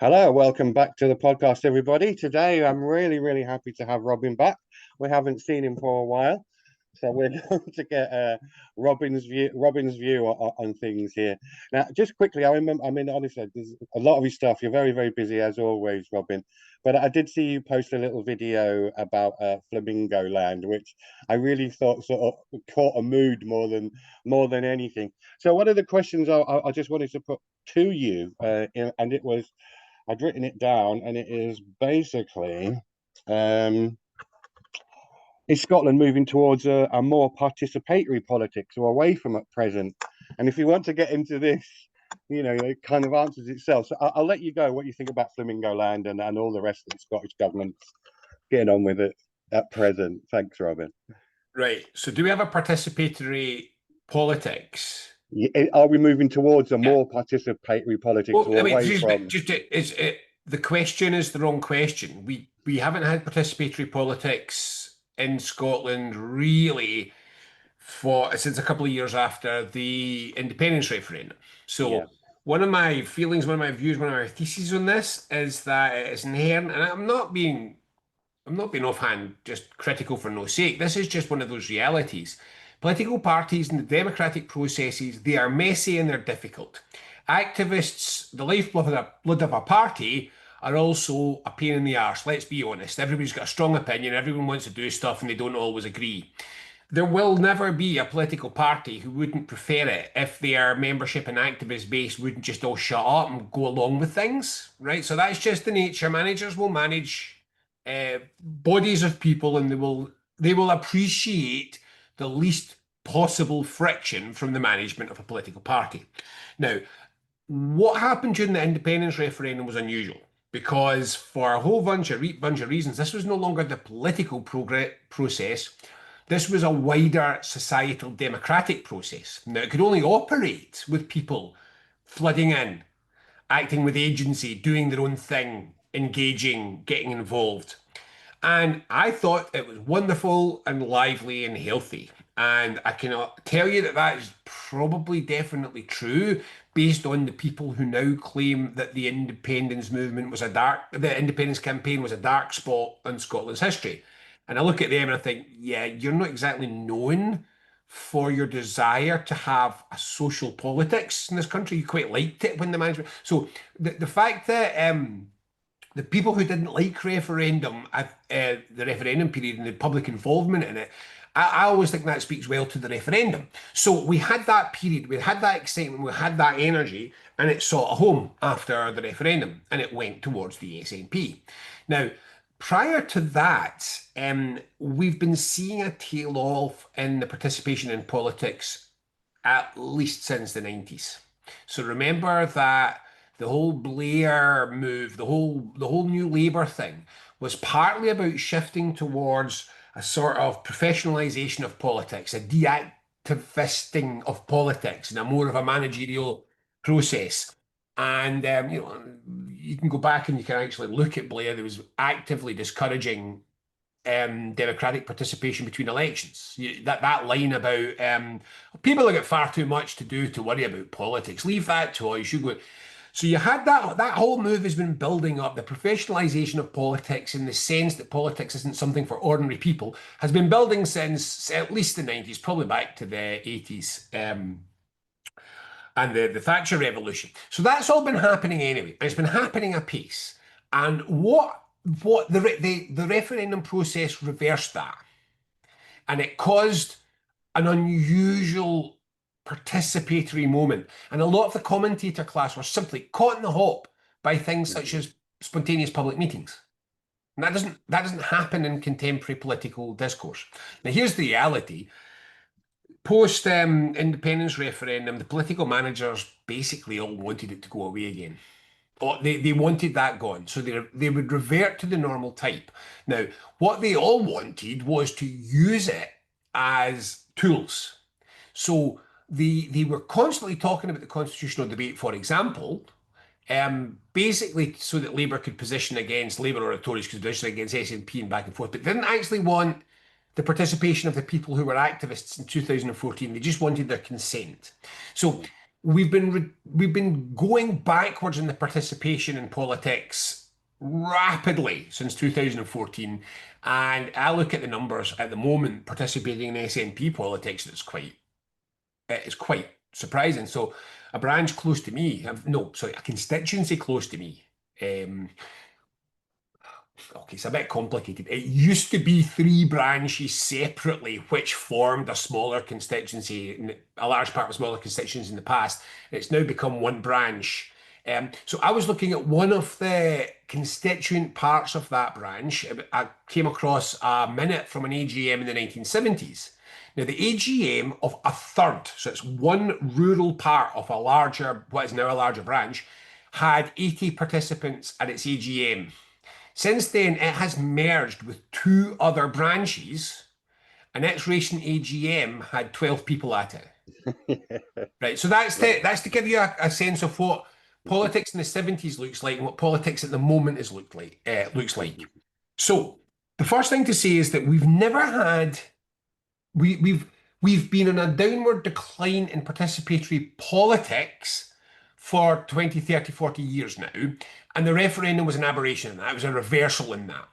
Hello, welcome back to the podcast, everybody. Today, I'm really happy to have Robin back. We haven't seen him for a while, so we're going to get Robin's view on things here. Now, just quickly, honestly, there's a lot of his stuff. You're very busy as always, Robin. But I did see you post a little video about Flamingo Land, which I really thought sort of caught a mood more than anything. So, one of the questions I just wanted to put to you, and it was. I'd written it down, and it is basically, um, is Scotland moving towards a more participatory politics or away from at present? And if you want to get into this, it kind of answers itself. So I'll let you go what you think about Flamingo Land and all the rest of the Scottish government's getting on with it at present. Thanks, Robin. Right. So do we have a participatory politics? Are we moving towards a more participatory politics Well, or I mean, away from? the question is the wrong question. We haven't had participatory politics in Scotland really for since a couple of years after the independence referendum. Yeah, So one of my feelings, one of my views, one of my theses on this is that it is inherent, and I'm not being offhand just critical for no sake. This is just one of those realities. Political parties and the democratic processes, they are messy and they're difficult. Activists, the lifeblood of a party, are also a pain in the arse. Let's be honest. Everybody's got a strong opinion, everyone wants to do stuff, and they don't always agree. There will never be a political party who wouldn't prefer it if their membership and activist base wouldn't just all shut up and go along with things, right? So that's just the nature. Managers will manage bodies of people, and they will appreciate the least possible friction from the management of a political party. Now, what happened during the independence referendum was unusual because for a whole bunch of reasons, this was no longer the political process. This was a wider societal democratic process. Now, it could only operate with people flooding in, acting with agency, doing their own thing, engaging, getting involved. And I thought it was wonderful and lively and healthy. And I can tell you that that is probably definitely true based on the people who now claim that the independence campaign was a dark spot in Scotland's history. And I look at them and I think, yeah, you're not exactly known for your desire to have a social politics in this country. You quite liked it when the management. So the fact that the people who didn't like referendum at the referendum period and the public involvement in it, I always think that speaks well to the referendum. So we had that period, we had that excitement, we had that energy, and it sought a home after the referendum, and it went towards the SNP. Now, prior to that, we've been seeing a tail off in the participation in politics at least since the 90s. So remember that the whole Blair move, the whole New Labour thing was partly about shifting towards a sort of professionalisation of politics, a deactivisting of politics, and a more of a managerial process. And you can go back and you can actually look at Blair. There was actively discouraging democratic participation between elections. That line about people have got far too much to do to worry about politics. Leave that to us. You go. So you had that whole move has been building up. The professionalization of politics, in the sense that politics isn't something for ordinary people, has been building since at least the 90s, probably back to the 80s. And the Thatcher Revolution. So that's all been happening anyway. And it's been happening apace. And what the referendum process reversed that. And it caused an unusual participatory moment. And a lot of the commentator class were simply caught in the hop by things such as spontaneous public meetings. And that doesn't happen in contemporary political discourse. Now, here's the reality. Post independence referendum, the political managers basically all wanted it to go away again. Or they wanted that gone. So they would revert to the normal type. Now, what they all wanted was to use it as tools. So they were constantly talking about the constitutional debate, for example, basically so that Labour could position against Labour, or Tories could position against SNP and back and forth, but didn't actually want the participation of the people who were activists in 2014. They just wanted their consent. So we've been going backwards in the participation in politics rapidly since 2014. And I look at the numbers at the moment participating in SNP politics, it's quite surprising. So a branch close to me, no, sorry, a constituency close to me. Um, Okay, it's a bit complicated. It used to be three branches separately, which formed a smaller constituency, a large part of a smaller constituency in the past. It's now become one branch. So I was looking at one of the constituent parts of that branch. I came across a minute from an AGM in the 1970s. Now, the AGM of a third, so it's one rural part of a larger, what is now a larger branch, had 80 participants at its AGM. Since then, it has merged with two other branches, and its recent AGM had 12 people at it. Right, so that's to give you a sense of what politics in the 70s looks like and what politics at the moment is looks like. So the first thing to say is that we've never had we've been on a downward decline in participatory politics for 20, 30, 40 years now. And the referendum was an aberration in that. It was a reversal in that.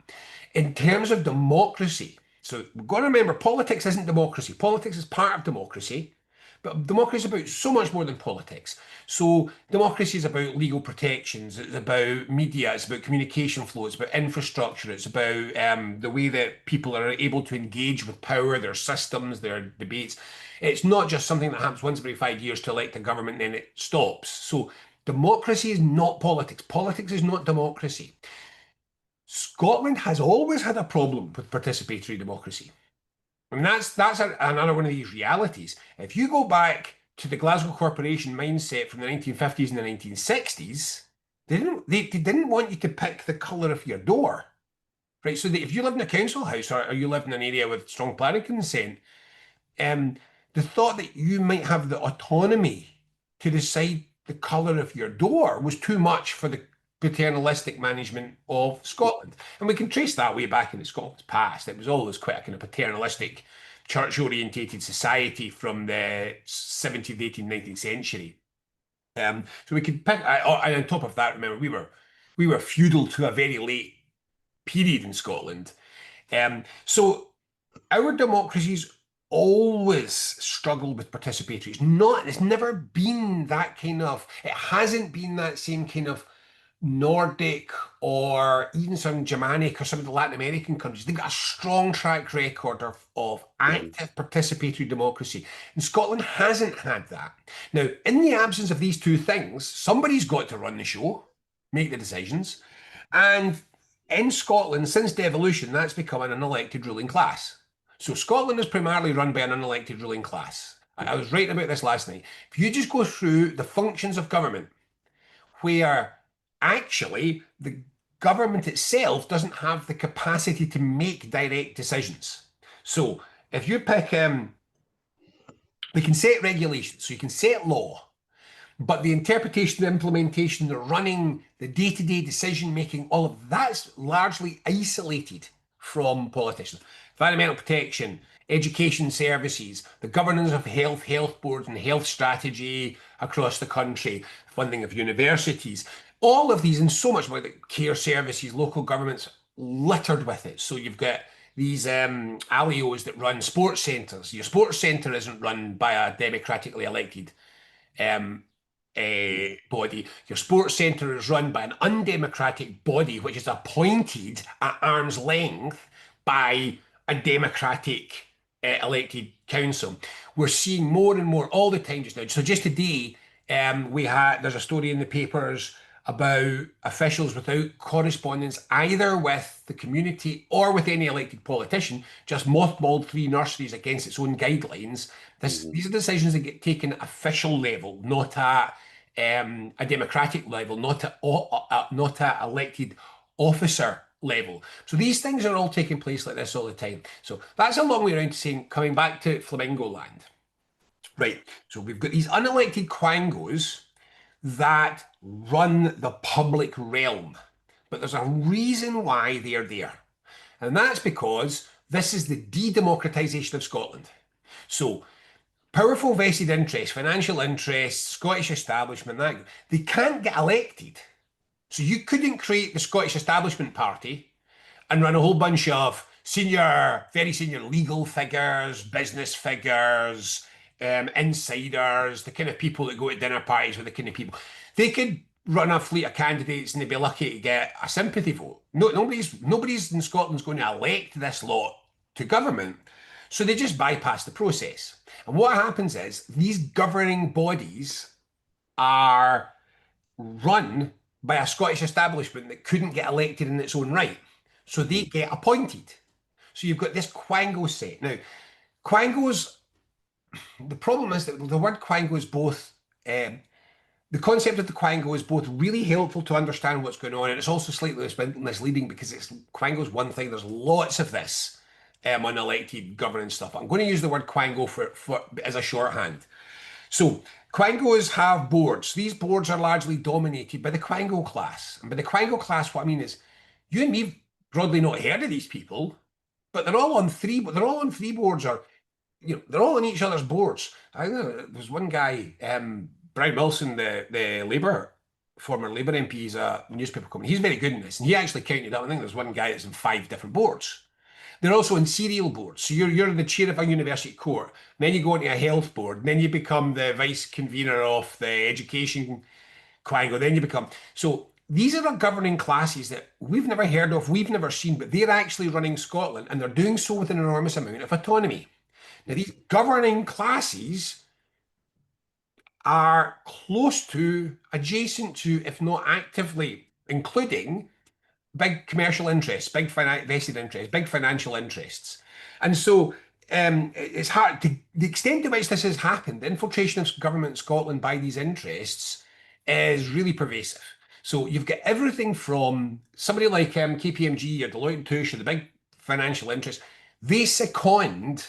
In terms of democracy, so we've got to remember politics isn't democracy. Politics is part of democracy. But democracy is about so much more than politics. So democracy is about legal protections. It's about media. It's about communication flow. It's about infrastructure. It's about the way that people are able to engage with power, their systems, their debates. It's not just something that happens once every 5 years to elect a government and then it stops. So democracy is not politics. Politics is not democracy. Scotland has always had a problem with participatory democracy. I mean, another one of these realities. If you go back to the Glasgow Corporation mindset from the 1950s and the 1960s, they didn't want you to pick the colour of your door, right? So that if you live in a council house or you live in an area with strong planning consent, the thought that you might have the autonomy to decide the colour of your door was too much for the paternalistic management of Scotland. And we can trace that way back into Scotland's past. It was always quite a kind of paternalistic, church-orientated society from the 17th, 18th, 19th century. So we can pick, and on top of that, remember, we were feudal to a very late period in Scotland. So our democracies always struggled with participatory. It's never been that kind of, it hasn't been that same kind of Nordic or even some Germanic or some of the Latin American countries. They've got a strong track record of active participatory democracy. And Scotland hasn't had that. Now, in the absence of these two things, somebody's got to run the show, make the decisions. And in Scotland, since devolution, that's become an unelected ruling class. So Scotland is primarily run by an unelected ruling class. I was writing about this last night. If you just go through the functions of government, where actually the government itself doesn't have the capacity to make direct decisions. So if you pick, we can set regulations, so you can set law, but the interpretation, the implementation, the running, the day-to-day decision making, all of that's largely isolated from politicians. Environmental protection, education services, the governance of health boards and health strategy across the country, funding of universities, all of these and so much more, like care services, local governments littered with it. So you've got these ALIOs that run sports centres. Your sports centre isn't run by a democratically elected body. Your sports centre is run by an undemocratic body, which is appointed at arm's length by a democratic elected council. We're seeing more and more all the time just now. So just today, there's a story in the papers about officials without correspondence either with the community or with any elected politician, just mothballed 3 nurseries against its own guidelines. These are decisions that get taken at official level, not at a democratic level, not at elected officer level. So these things are all taking place like this all the time. So that's a long way around to saying, coming back to Flamingo Land. Right, so we've got these unelected quangos that run the public realm. But there's a reason why they're there. And that's because this is the de-democratization of Scotland. So powerful vested interests, financial interests, Scottish establishment, that they can't get elected. So you couldn't create the Scottish Establishment Party and run a whole bunch of senior, very senior legal figures, business figures, insiders, the kind of people that go to dinner parties with the kind of people. They could run a fleet of candidates and they'd be lucky to get a sympathy vote. No, nobody's in Scotland's going to elect this lot to government. So they just bypass the process. And what happens is these governing bodies are run by a Scottish establishment that couldn't get elected in its own right. So they get appointed. So you've got this quango set. Now, quangos, the problem is that the word quango is both, the concept of the quango is both really helpful to understand what's going on, and it's also slightly misleading because quango is one thing. There's lots of this unelected governance stuff. I'm going to use the word quango for as a shorthand. So quangos have boards. These boards are largely dominated by the quango class. And by the quango class, what I mean is you and me have broadly not heard of these people, but they're all on three boards, or they're all on each other's boards. I know there's one guy, Brian Wilson, the former Labour MP, is a newspaper company. He's very good in this, and he actually counted up. I think there's one guy that's in 5 different boards. They're also in serial boards. So you're the chair of a university court, then you go into a health board, then you become the vice convener of the education quango, then you become. So these are the governing classes that we've never heard of, we've never seen, but they're actually running Scotland, and they're doing so with an enormous amount of autonomy. Now, these governing classes are close to, adjacent to, if not actively including big commercial interests, big vested interests, big financial interests. And so it's hard to the extent to which this has happened, the infiltration of government in Scotland by these interests is really pervasive. So you've got everything from somebody like KPMG or Deloitte and Touche, or the big financial interests. They second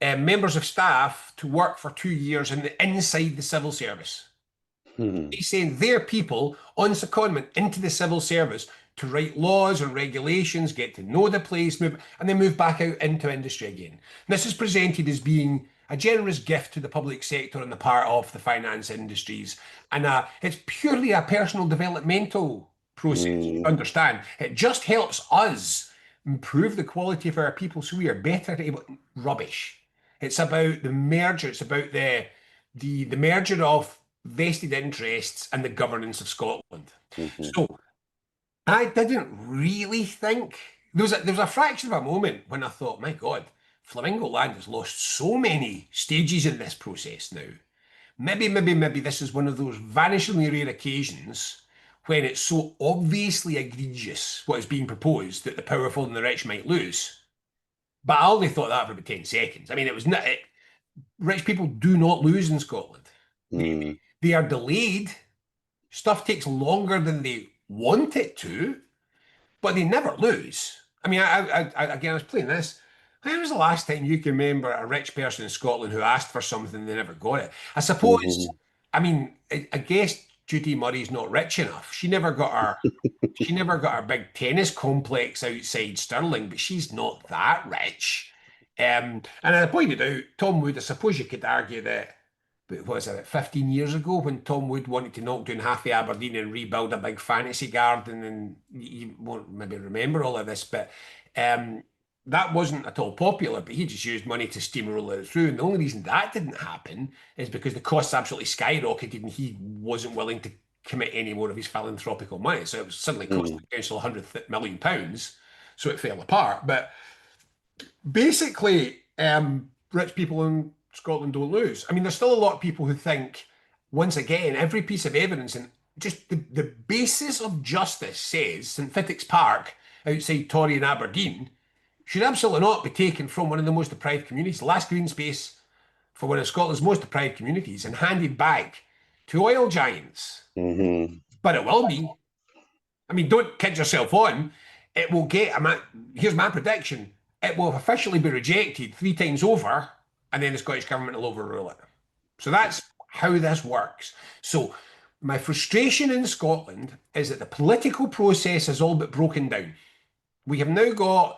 members of staff to work for 2 years inside the civil service. They send their people on secondment into the civil service to write laws and regulations, get to know the place, and then move back out into industry again. And this is presented as being a generous gift to the public sector on the part of the finance industries. And it's purely a personal developmental process, you understand. It just helps us improve the quality of our people so we are better able. Rubbish. It's about the merger. It's about the merger of vested interests and the governance of Scotland. So I didn't really think there was a fraction of a moment when I thought, my God, Flamingo Land has lost so many stages in this process now. Maybe this is one of those vanishingly rare occasions when it's so obviously egregious what is being proposed that the powerful and the rich might lose. But I only thought that for about 10 seconds. I mean, it was not. Rich people do not lose in Scotland. They are delayed. Stuff takes longer than they want it to, but they never lose. I mean, again, I was playing this. When was the last time you can remember a rich person in Scotland who asked for something and they never got it? I suppose, I mean, I guess Judy Murray's not rich enough. She never got her big tennis complex outside Stirling, but she's not that rich. And I pointed out, Tom Wood, I suppose you could argue that, what was it, 15 years ago when Tom Wood wanted to knock down half of Aberdeen and rebuild a big fantasy garden, and you won't maybe remember all of this, but that wasn't at all popular, but he just used money to steamroll it through. And the only reason that didn't happen is because the costs absolutely skyrocketed and he wasn't willing to commit any more of his philanthropical money. So it was suddenly cost the council £100 million. So it fell apart. But basically, rich people in Scotland don't lose. I mean, there's still a lot of people who think, once again, every piece of evidence and just the basis of justice says St Fittick's Park outside Torry in Aberdeen should absolutely not be taken from one of the most deprived communities, the last green space for one of Scotland's most deprived communities, and handed back to oil giants. But it will be. I mean, don't kid yourself on. It will get, here's my prediction, it will officially be rejected 3 times over, and then the Scottish Government will overrule it. So that's how this works. So my frustration in Scotland is that the political process is all but broken down. We have now got,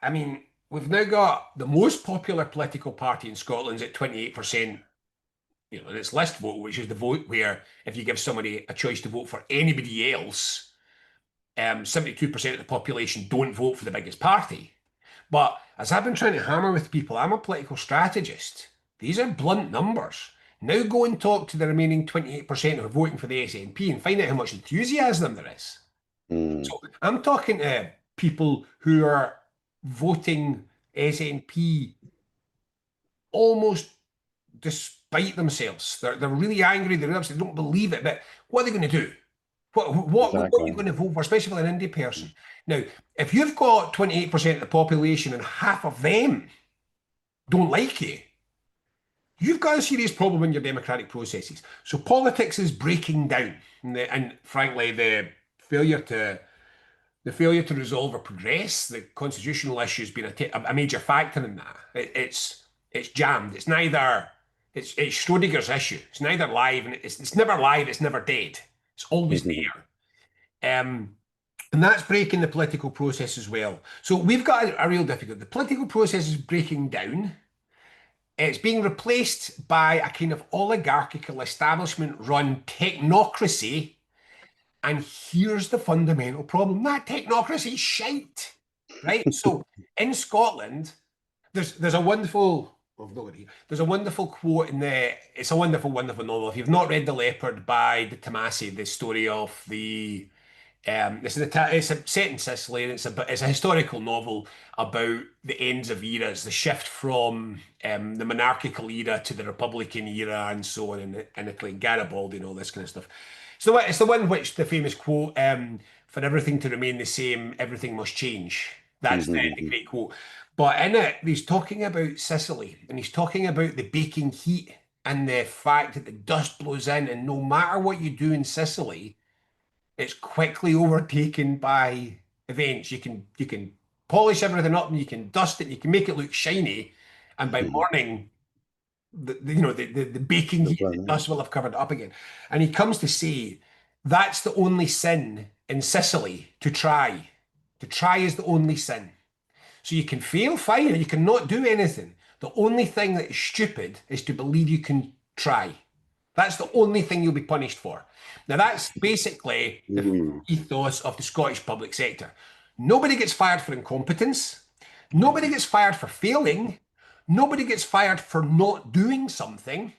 I mean, we've now got the most popular political party in Scotland's at 28%, in its list vote, which is the vote where if you give somebody a choice to vote for anybody else, 72% of the population don't vote for the biggest party. But as I've been trying to hammer with people, I'm a political strategist. These are blunt numbers. Now go and talk to the remaining 28% who are voting for the SNP and find out how much enthusiasm there is. So I'm talking to people who are voting SNP almost despite themselves. They're really angry, they're upset, they don't believe it, but what are they going to do? What are you going to vote for, especially for an indie person? Now, if you've got 28% of the population and half of them don't like you, you've got a serious problem in your democratic processes. So politics is breaking down, and frankly, failure to resolve or progress the constitutional issue has been a major factor in that. It's jammed. It's neither. It's Schrodinger's issue. It's neither live and it's never live. It's never dead. It's always there. And that's breaking the political process as well. So we've got a real difficulty. The political process is breaking down. It's being replaced by a kind of oligarchical establishment-run technocracy. And here's the fundamental problem. That technocracy is shite, right? So in Scotland, there's a wonderful, there's a wonderful quote it's a wonderful, wonderful novel. If you've not read The Leopard by De Tomasi, the story of it's set in Sicily, and it's a historical novel about the ends of eras, the shift from the monarchical era to the republican era, and so on in Italy, and Garibaldi and all this kind of stuff. So it's the one which the famous quote, "For everything to remain the same, everything must change." That's the great quote. But in it, he's talking about Sicily, and he's talking about the baking heat and the fact that the dust blows in, and no matter what you do in Sicily, it's quickly overtaken by events. You can polish everything up and you can dust it, you can make it look shiny, and by morning, the baking heat, the dust will have covered it up again. And he comes to say that's the only sin in Sicily, to try. To try is the only sin. So you can fail, fine, and you cannot do anything. The only thing that is stupid is to believe you can try. That's the only thing you'll be punished for. Now, that's basically the ethos of the Scottish public sector. Nobody gets fired for incompetence. Nobody gets fired for failing. Nobody gets fired for not doing something.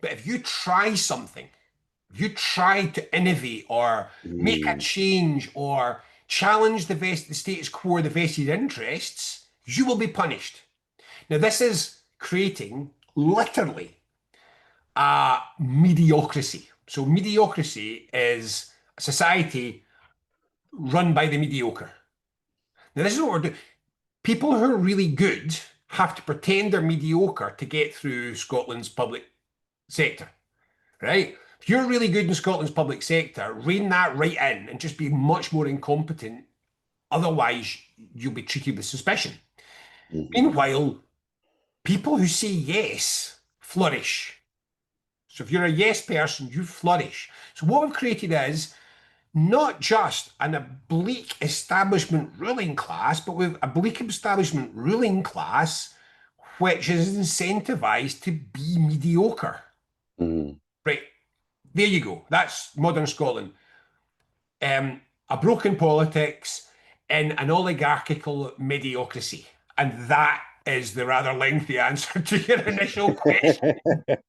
But if you try something, if you try to innovate or make a change or challenge the status quo, the vested interests, you will be punished. Now, this is creating literally a mediocrity. So mediocrity is a society run by the mediocre. Now, this is what we're doing. People who are really good have to pretend they're mediocre to get through Scotland's public sector, right? If you're really good in Scotland's public sector, rein that right in and just be much more incompetent. Otherwise, you'll be treated with suspicion. Meanwhile, people who say yes flourish. So if you're a yes person, you flourish. So what we've created is not just an oblique establishment ruling class, but we've a bleak establishment ruling class which is incentivized to be mediocre. Right, there you go. That's modern Scotland. A broken politics in an oligarchical mediocrity. And that is the rather lengthy answer to your initial question.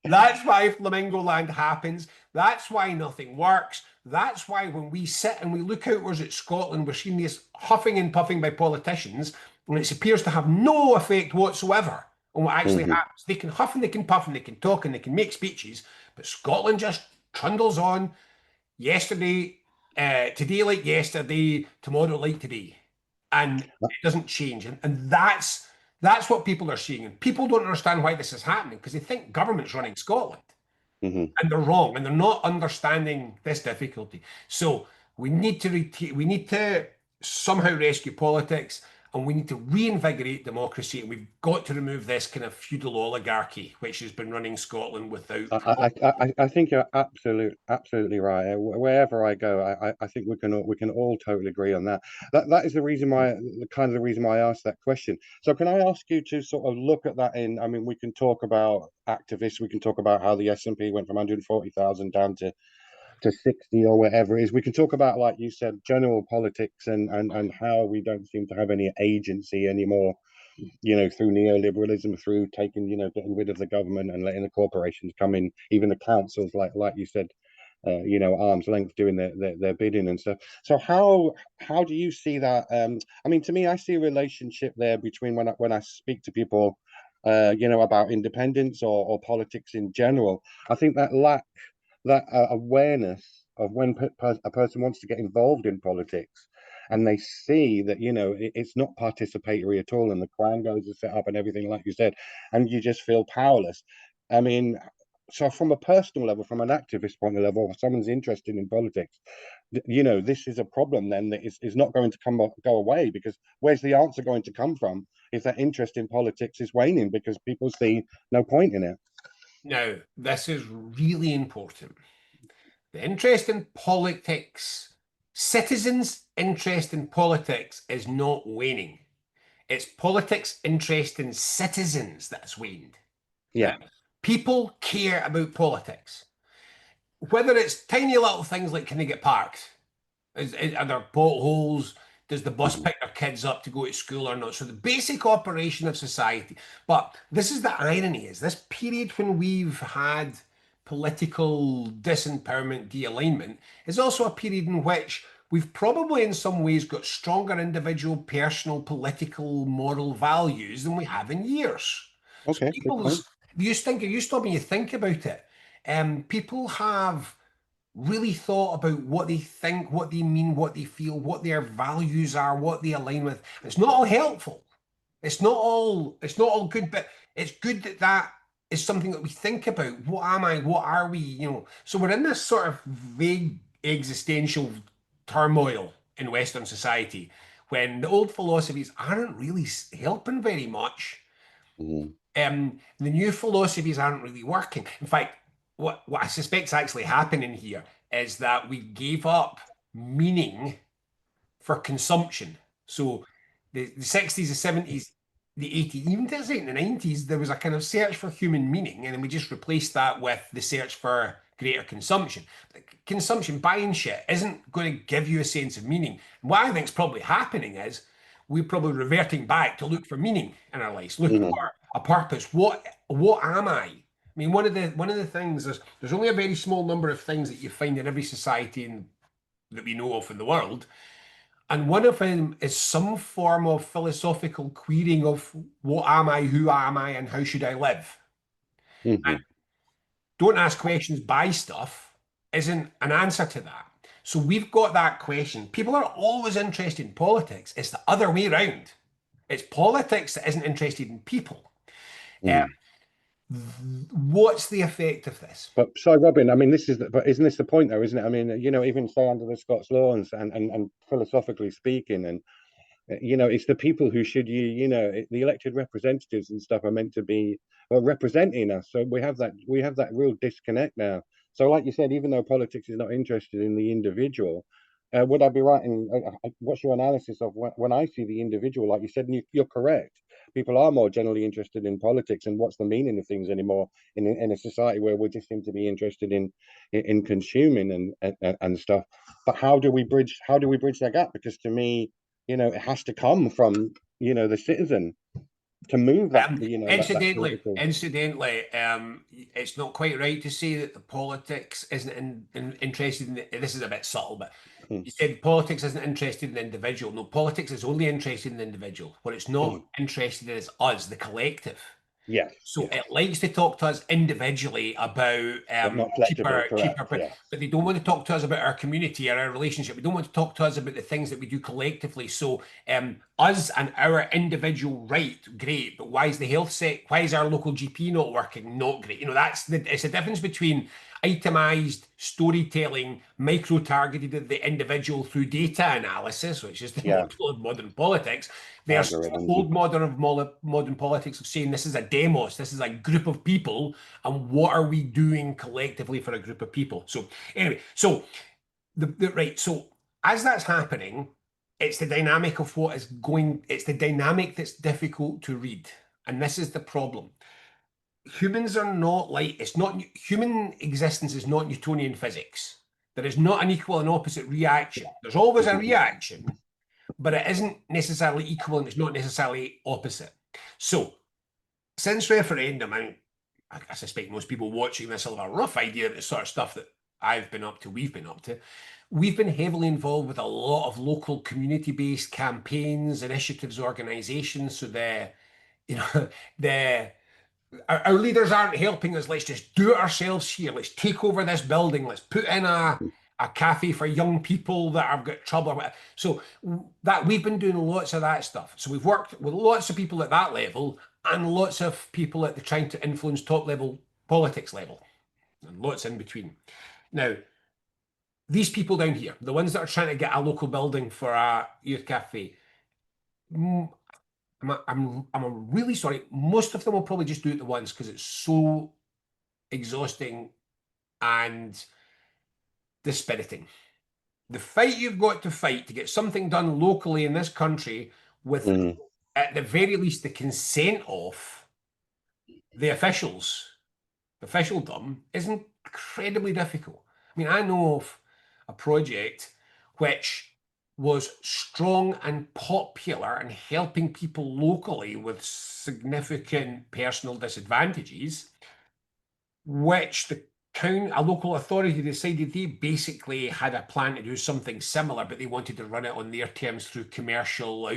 That's why Flamingo Land happens. That's why nothing works. That's why when we sit and we look outwards at Scotland, we're seeing this huffing and puffing by politicians, and it appears to have no effect whatsoever on what actually happens. They can huff and they can puff and they can talk and they can make speeches, but Scotland just trundles on. Yesterday, today like yesterday, tomorrow like today. And it doesn't change. And that's what people are seeing. And people don't understand why this is happening because they think government's running Scotland. And they're wrong, and they're not understanding this difficulty. So we need to somehow rescue politics. and we need to reinvigorate democracy, and we've got to remove this kind of feudal oligarchy which has been running Scotland without I think you're absolutely right. Wherever I go, I think we can all totally agree on that. That is the reason why, the kind of the reason why I asked that question. So can I ask you to sort of look at that in? I mean, we can talk about activists. We can talk about how the S&P went from 140,000 down to 60 or whatever it is. We can talk about, like you said, general politics and how we don't seem to have any agency anymore, through neoliberalism, through taking, getting rid of the government and letting the corporations come in, even the councils, like you said, arm's length doing their bidding and stuff. So how do you see that? I mean, to me, I see a relationship there between when I speak to people, about independence or politics in general. I think that awareness of when a person wants to get involved in politics and they see that it's not participatory at all and the crown goes are set up and everything like you said, and you just feel powerless. I mean, so from a personal level, from an activist point of level, if someone's interested in politics, this is a problem then that is not going to go away, because where's the answer going to come from if that interest in politics is waning because people see no point in it? Now, this is really important. The interest in politics, citizens' interest in politics is not waning. It's politics' interest in citizens that's waned. Yeah. People care about politics. Whether it's tiny little things like, can they get parked? Are there potholes? Does the bus Mhm. pick their kids up to go to school or not? So the basic operation of society. But this is the irony: is this period when we've had political disempowerment, de-alignment, is also a period in which we've probably in some ways got stronger individual, personal, political, moral values than we have in years. So Okay, good point. people's, you stop and you think about it. People have really thought about what they think, what they mean, what they feel, what their values are, what they align with. It's not all helpful. It's not all good, but it's good that that is something that we think about. What am I? What are we? So we're in this sort of vague existential turmoil in Western society when the old philosophies aren't really helping very much. Mhm. The new philosophies aren't really working. In fact, what I suspect is actually happening here is that we gave up meaning for consumption. So the 60s, the 70s, the 80s, even to the 90s, there was a kind of search for human meaning, and then we just replaced that with the search for greater consumption. Consumption, buying shit, isn't going to give you a sense of meaning. And what I think is probably happening is we're probably reverting back to look for meaning in our lives, look Mhm. for a purpose. What am I? I mean, one of the things is there's only a very small number of things that you find in every society that we know of in the world, and one of them is some form of philosophical querying of what am I, who am I, and how should I live. Mhm. Don't ask questions, buy stuff isn't an answer to that. So we've got that question. People are always interested in politics. It's the other way around. It's politics that isn't interested in people. Uh, Mhm. what's the effect of this? But so, Robin, I mean, but isn't this the point, though, isn't it? I mean, even say under the Scots law and philosophically speaking, and it's the people who should the elected representatives and stuff are meant to be, well, representing us. So we have that real disconnect now. So, like you said, even though politics is not interested in the individual, would I be right in what's your analysis of when I see the individual, like you said, and you're correct. People are more generally interested in politics and what's the meaning of things anymore in a society where we just seem to be interested in consuming and stuff. But how do we bridge that gap? Because to me, it has to come from the citizen to move that Incidentally, political. incidentally, it's not quite right to say that the politics isn't interested in. This is a bit subtle, but Mm, you said politics isn't interested in the individual. No, politics is only interested in the individual. What it's not mm. interested in is us, the collective. Yes, So yes, it likes to talk to us individually about but not collectively, cheaper, correct. Yes. but they don't want to talk to us about our community or our relationship. They don't want to talk to us about the things that we do collectively. So us and our individual right, great, but why is the health set? Why is our local GP not working? Not great. It's a difference between itemized storytelling, micro-targeted at the individual through data analysis, which is the Yeah. model of modern politics, versus the Algorithms. old modern politics of saying this is a demos, this is a group of people, and what are we doing collectively for a group of people? So anyway, so right, so as that's happening, it's the dynamic of what is going, it's the dynamic that's difficult to read. And this is the problem. Humans are not like, it's not, human existence is not Newtonian physics. There is not an equal and opposite reaction. There's always a reaction, but it isn't necessarily equal and it's not necessarily opposite. So, since referendum, I suspect most people watching this will have a rough idea of the sort of stuff that I've been up to, we've been up to. We've been heavily involved with a lot of local community-based campaigns, initiatives, organizations. So the our leaders aren't helping us. Let's just do it ourselves here. Let's take over this building. Let's put in a cafe for young people that have got trouble. So that we've been doing lots of that stuff. So we've worked with lots of people at that level and lots of people at the trying to influence top level politics level and lots in between. Now, these people down here, the ones that are trying to get a local building for a youth cafe, I'm really sorry. Most of them will probably just do it at once because it's so exhausting and dispiriting. The fight you've got to fight to get something done locally in this country with, at the very least, the consent of the officialdom, is incredibly difficult. I mean, I know of a project which was strong and popular and helping people locally with significant personal disadvantages, which a local authority decided they basically had a plan to do something similar, but they wanted to run it on their terms through commercial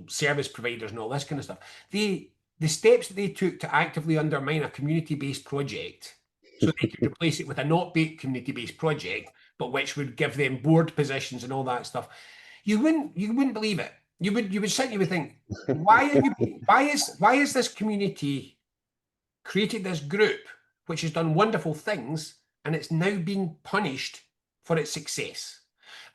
service providers and all this kind of stuff. The steps that they took to actively undermine a community-based project so they could replace it with a not community-based project, but which would give them board positions and all that stuff. You wouldn't believe it. You would sit and you would think, why is this community created this group which has done wonderful things and it's now being punished for its success?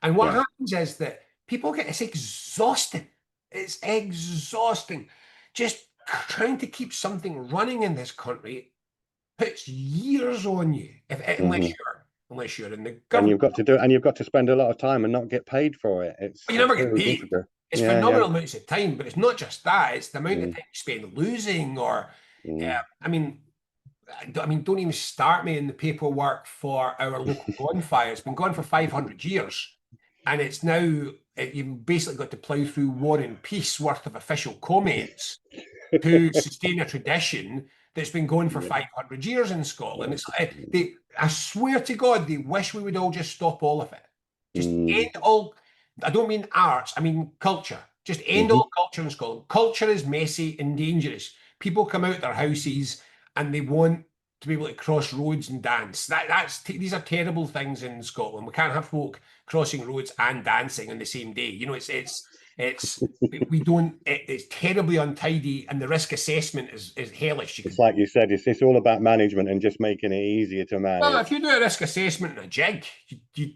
And what happens is that people it's exhausting. It's exhausting. Just trying to keep something running in this country puts years on you unless you're in the government. And you've got to do it, and you've got to spend a lot of time and not get paid for it. You never get paid. It's phenomenal amounts of time, but it's not just that. It's the amount of time you spend losing, or I mean, don't even start me in the paperwork for our local bonfire. It's been gone for 500 years, and it's now you've basically got to plough through War and Peace worth of official comments to sustain a tradition that's been going for 500 years in Scotland. I swear to God, they wish we would all just stop all of it. Just end all. I don't mean arts, I mean culture. Just end all culture in Scotland. Culture is messy and dangerous. People come out their houses and they want to be able to cross roads and dance. These are terrible things in Scotland. We can't have folk crossing roads and dancing on the same day. You know, it's terribly untidy, and the risk assessment is hellish. It's like you said, it's all about management and just making it easier to manage. Well, if you do a risk assessment and a jig, you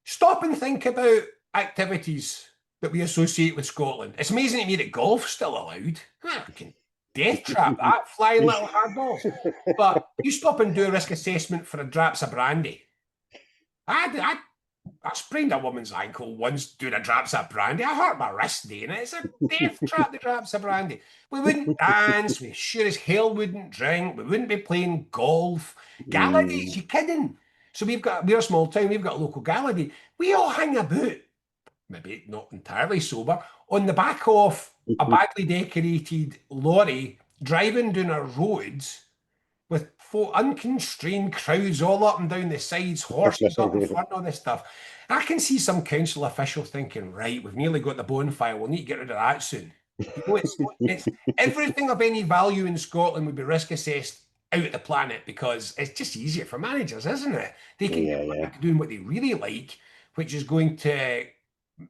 stop and think about activities that we associate with Scotland. It's amazing to me that golf's still allowed. I can death trap that, flying little hardballs. But you stop and do a risk assessment for a draps of brandy. I sprained a woman's ankle once doing a draps of brandy. I hurt my wrist doing it. It's a death trap, the draps of brandy. We wouldn't dance. We sure as hell wouldn't drink. We wouldn't be playing golf. Gala days, you kidding? So we're a small town. We've got a local gala day. We all hang about, maybe not entirely sober, on the back of a badly decorated lorry driving down our roads with unconstrained crowds all up and down the sides, horses up in front, all this stuff. I can see some council official thinking, right, we've nearly got the bonfire, we'll need to get rid of that soon. You know, it's everything of any value in Scotland would be risk assessed out of the planet because it's just easier for managers, isn't it? They can get back to doing what they really like, which is going to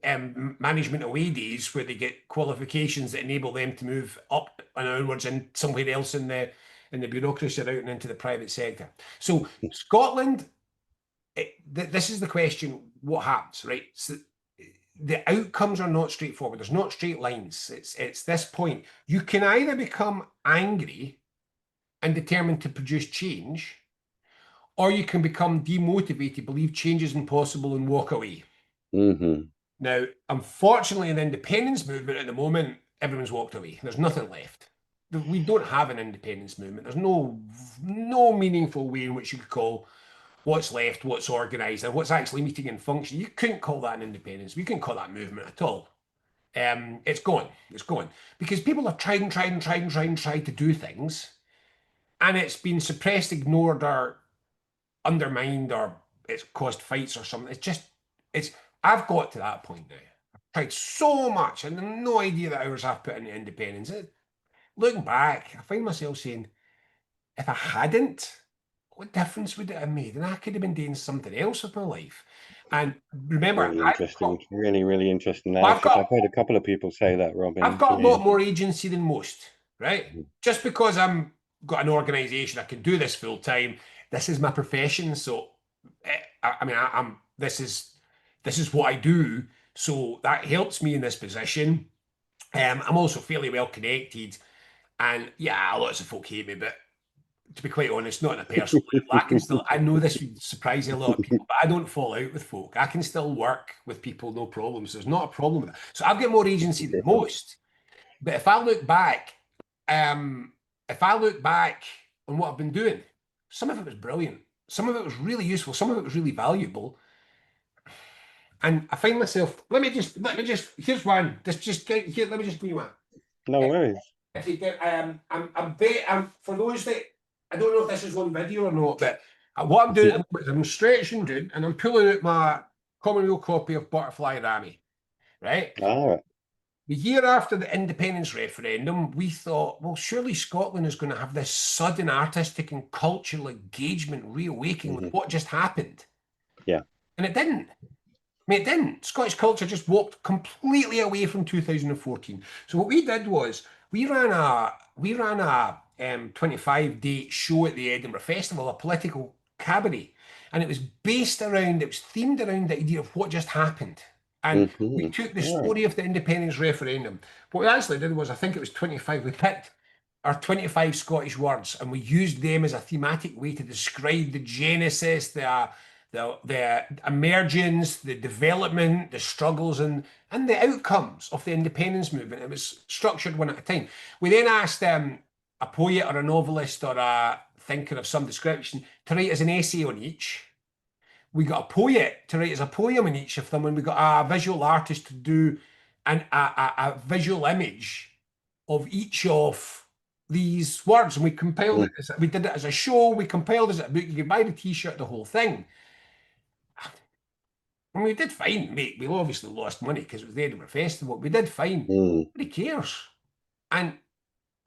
management away days where they get qualifications that enable them to move up and onwards and somewhere else in the and the bureaucracy are out and into the private sector. So Scotland, this is the question: what happens, right? So the outcomes are not straightforward. There's not straight lines. It's this point. You can either become angry and determined to produce change, or you can become demotivated, believe change is impossible, and walk away. Mm-hmm. Now, unfortunately, in the independence movement at the moment, everyone's walked away. There's nothing left. We don't have an independence movement. There's no meaningful way in which you could call what's left, what's organised, and what's actually meeting in function. You couldn't call that an independence. We couldn't call that movement at all. It's gone. It's gone. Because people have tried and tried and tried and tried and tried to do things, and it's been suppressed, ignored, or undermined, or it's caused fights or something. It's I've got to that point now. I've tried so much and no idea the hours I've put into independence. Looking back, I find myself saying, if I hadn't, what difference would it have made? And I could have been doing something else with my life. And remember, Really interesting. Really, really interesting I've analysis. got I've heard a couple of people say that, I've Robin. got a Yeah. lot more agency than most, right? Just because I'm got an organization, I can do this full time. This is my profession, so I mean, I'm this is what I do, so that helps me in this position. I'm also fairly well connected, and yeah, lots of folk hate me, but to be quite honest, not in a personal level. I know this would surprise a lot of people, but I don't fall out with folk. I can still work with people, no problems. There's not a problem with that. So I've got more agency than most. But if I look back on what I've been doing, some of it was brilliant. Some of it was really useful. Some of it was really valuable. And I find myself, let me just, here's one. Here, let me just give you one. No worries. For those that, I don't know if this is on video or not, but what I'm doing is I'm stretching, dude, and I'm pulling out my Commonwealth copy of Butterfly Rami, right? All right. The year after the independence referendum, we thought, well, surely Scotland is going to have this sudden artistic and cultural engagement reawakening with what just happened. Yeah. And it didn't. I mean, it didn't. Scottish culture just walked completely away from 2014. So what we did was we ran a 25-date show at the Edinburgh Festival, a political cabaret, and it was themed around the idea of what just happened. And we took the story of the independence referendum. What we actually did was, I think it was 25. We picked our 25 Scottish words, and we used them as a thematic way to describe the genesis, the emergence, the development, the struggles, and the outcomes of the independence movement. It was structured one at a time. We then asked a poet or a novelist or a thinker of some description to write as an essay on each. We got a poet to write as a poem in each of them, and we got a visual artist to do a visual image of each of these words. And we compiled it. We did it as a show. We compiled it as a book. You could buy the T-shirt, the whole thing. And we did fine, mate. We obviously lost money because it was the Edinburgh Festival. We did fine. Nobody cares. And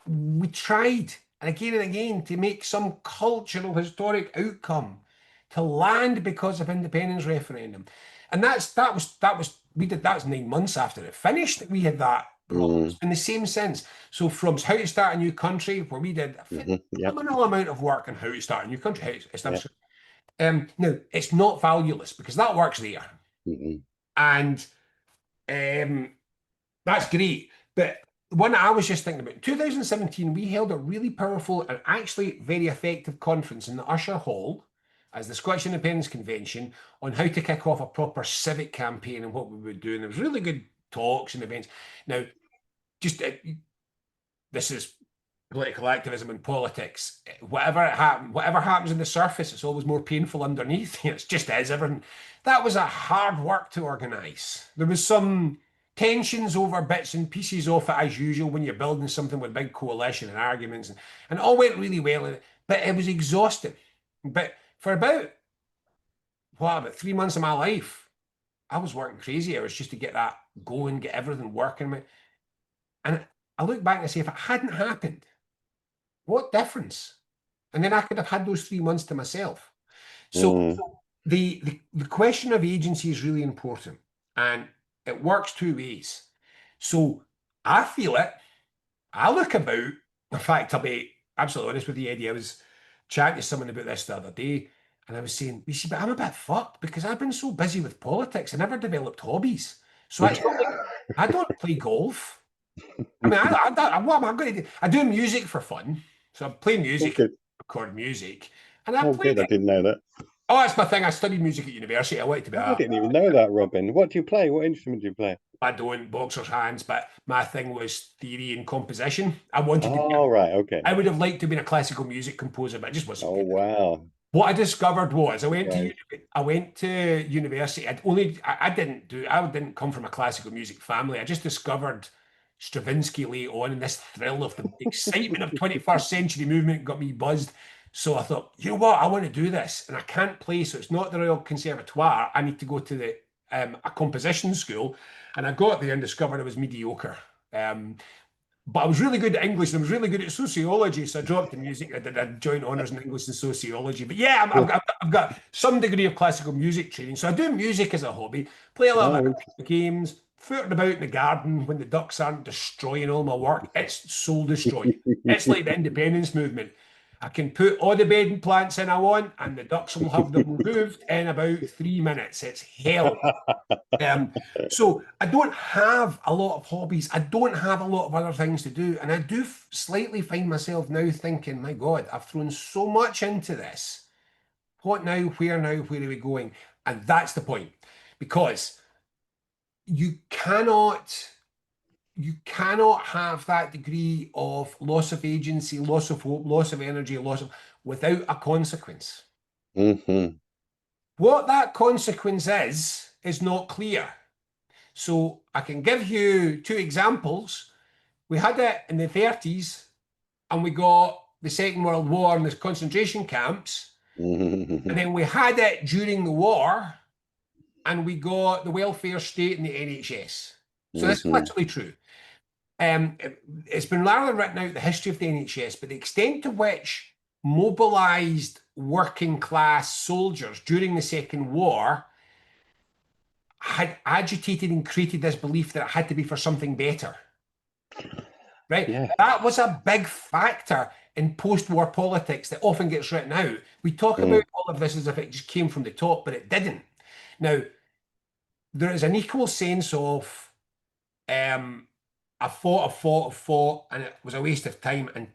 we tried, and again, to make some cultural, historic outcome to land because of independence referendum. And that was 9 months after it finished that we had that problem in the same sense. So from How to Start a New Country, where we did a phenomenal amount of work on how to start a new country. Now, it's not valueless because that work's there. And that's great. But one I was just thinking about, in 2017, we held a really powerful and actually very effective conference in the Usher Hall as the Scottish Independence Convention on how to kick off a proper civic campaign and what we would do. And there was really good talks and events. Now, just this is political activism and politics. Whatever happens on the surface, it's always more painful underneath. It's just as everything. That was a hard work to organise. There was some tensions over bits and pieces of it as usual when you're building something with a big coalition and arguments, and it all went really well. But it was exhausting. But for about 3 months of my life, I was working crazy hours just to get that going, get everything working. And I look back and I say, if it hadn't happened, what difference? And then I could have had those 3 months to myself. So the question of agency is really important, and it works two ways. So I feel it. I look about. In fact, I'll be absolutely honest with you, Eddie. I was chatting to someone about this the other day, and I was saying, you see, but I'm a bit fucked because I've been so busy with politics. I never developed hobbies. So it's not like I don't play golf. I mean, what am I going to do? I do music for fun. So I play Oh, music, good. record music, and I Oh, played good. I it. didn't know that. Oh, that's my thing. I studied music at university. I wanted to be Oh, I a didn't even know that, Robin. What do you play? What instrument do you play? I don't boxer's hands, but my thing was theory and composition. I wanted to be, Oh, right. Okay. I would have liked to be a classical music composer, but I just wasn't Oh, good. wow. What I discovered was Right. I went to university. I didn't come from a classical music family. I just discovered Stravinsky late on, and this thrill of the excitement of 21st century movement got me buzzed. So I thought, you know what, I want to do this, and I can't play, so it's not the Royal Conservatoire. I need to go to the a composition school, and I got there and discovered I was mediocre. Um, but I was really good at English and I was really good at sociology. So I dropped the music. I did a joint honours in English and sociology. But yeah, I've got some degree of classical music training. So I do music as a hobby, play a little bit Oh, of games, footing about in the garden when the ducks aren't destroying all my work. It's soul destroying. It's like the independence movement. I can put all the bedding plants in I want, and the ducks will have them removed in about 3 minutes. It's hell. Um, so I don't have a lot of hobbies. I don't have a lot of other things to do. And I do slightly find myself now thinking, my God, I've thrown so much into this. What now? Where now? Where are we going? And that's the point. Because you cannot have that degree of loss of agency, loss of hope, loss of energy, loss of without a consequence. hmm. What that consequence is not clear. So I can give you two examples. We had it in the 30s, and we got the Second World War and the concentration camps. And then we had it during the war, and we got the welfare state and the NHS. So this is Hmm. literally true. It's been largely written out the history of the NHS, but the extent to which mobilized working class soldiers during the Second War had agitated and created this belief that it had to be for something better. Right? Yeah. That was a big factor in post-war politics that often gets written out. We talk about Mm. all of this as if it just came from the top, but it didn't. Now, there is an equal sense of I fought, and it was a waste of time. And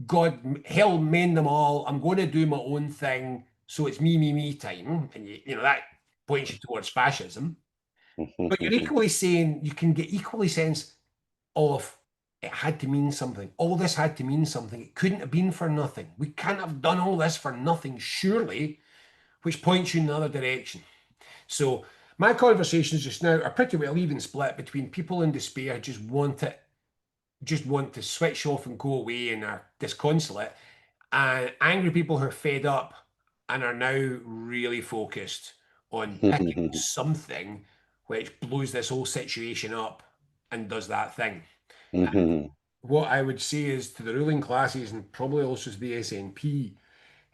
God, hell, mend them all. I'm going to do my own thing, so it's me, me, me time, and you know that points you towards fascism. But you're equally saying you can get equally sense of it had to mean something. All this had to mean something. It couldn't have been for nothing. We can't have done all this for nothing, surely, which points you in another direction. So my conversations just now are pretty well even split between people in despair who just want to switch off and go away and are disconsolate, and angry people who are fed up and are now really focused on picking something which blows this whole situation up and does that thing. What I would say is to the ruling classes and probably also to the SNP,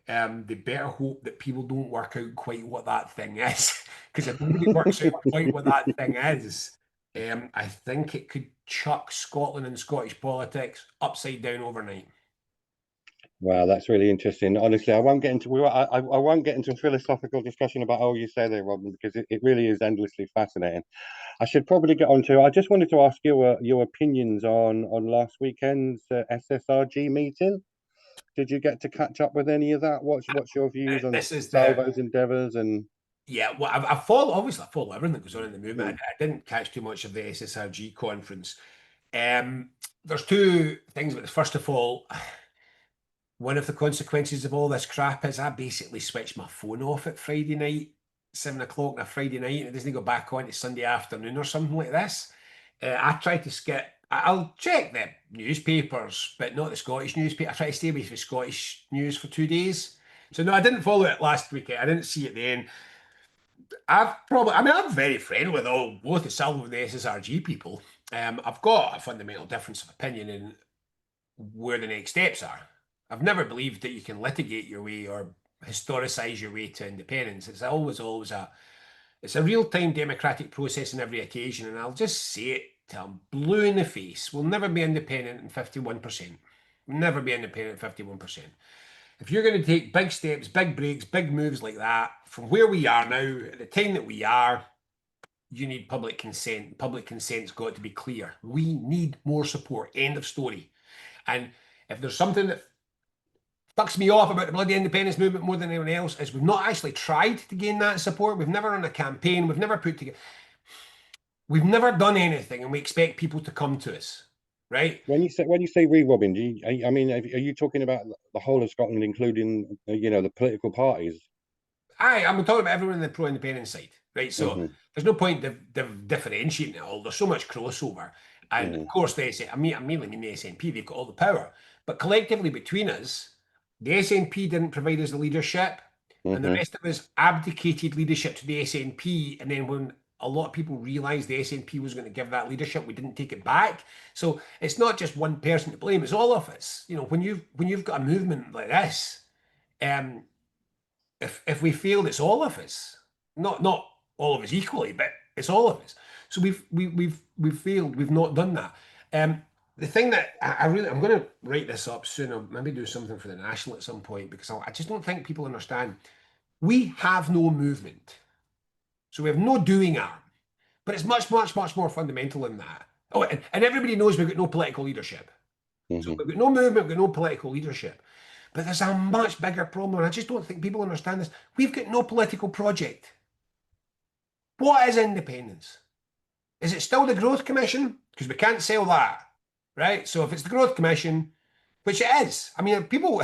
they better hope that people don't work out quite what that thing is. Because if nobody works out quite what that thing is, I think it could chuck Scotland and Scottish politics upside down overnight. Wow, that's really interesting. Honestly, I won't get into a philosophical discussion about all you say there, Robin, because it really is endlessly fascinating. I should probably get on to. I just wanted to ask your opinions on last weekend's SSRG meeting. Did you get to catch up with any of that? What's your views on This is the Salvo's endeavours and Yeah, well, I follow obviously I follow everything that goes on in the movement. mm, I didn't catch too much of the SSRG conference. Um, there's two things about this. First of all, one of the consequences of all this crap is I basically switched my phone off at Friday night, 7 o'clock on a Friday night, and it doesn't go back on to Sunday afternoon or something like this. I try to skip. I'll check the newspapers, but not the Scottish newspaper. I try to stay away from Scottish news for 2 days. So no, I didn't follow it last week. I didn't see it then. I'm very friendly with both the Salvo and the SSRG people. I've got a fundamental difference of opinion in where the next steps are. I've never believed that you can litigate your way or historicize your way to independence. It's always it's a real-time democratic process on every occasion, and I'll just say it till I'm blue in the face. We'll never be independent in 51%. Never be independent at 51%. If you're going to take big steps, big breaks, big moves like that, from where we are now, at the time that we are, you need public consent. Public consent's got to be clear. We need more support. End of story. And if there's something that fucks me off about the bloody independence movement more than anyone else, is we've not actually tried to gain that support. We've never run a campaign. We've never put together. We've never done anything, and we expect people to come to us, right? When you say we, Robin, I mean, are you talking about the whole of Scotland, including the political parties? I'm talking about everyone on the pro-independence side, right? So Hmm. there's no point differentiating it all. There's so much crossover, and of Hmm. course the SN, I mainly mean the SNP. They've got all the power, but collectively between us, the SNP didn't provide us the leadership, and the Hmm. rest of us abdicated leadership to the SNP. And then when a lot of people realised the SNP was going to give that leadership, we didn't take it back. So it's not just one person to blame; it's all of us. When you've got a movement like this. Um, if we failed, it's all of us. Not all of us equally, but it's all of us. So we've failed. We've not done that. The thing that I'm going to write this up soon. I'll maybe do something for the National at some point because I just don't think people understand. We have no movement, so we have no doing arm. But it's much, much, much more fundamental than that. Oh, and everybody knows we've got no political leadership. So Hmm. we've got no movement, we've got no political leadership. But there's a much bigger problem, and I just don't think people understand this. We've got no political project. What is independence? Is it still the Growth Commission? Because we can't sell that, right? So if it's the Growth Commission, which it is, I mean, people,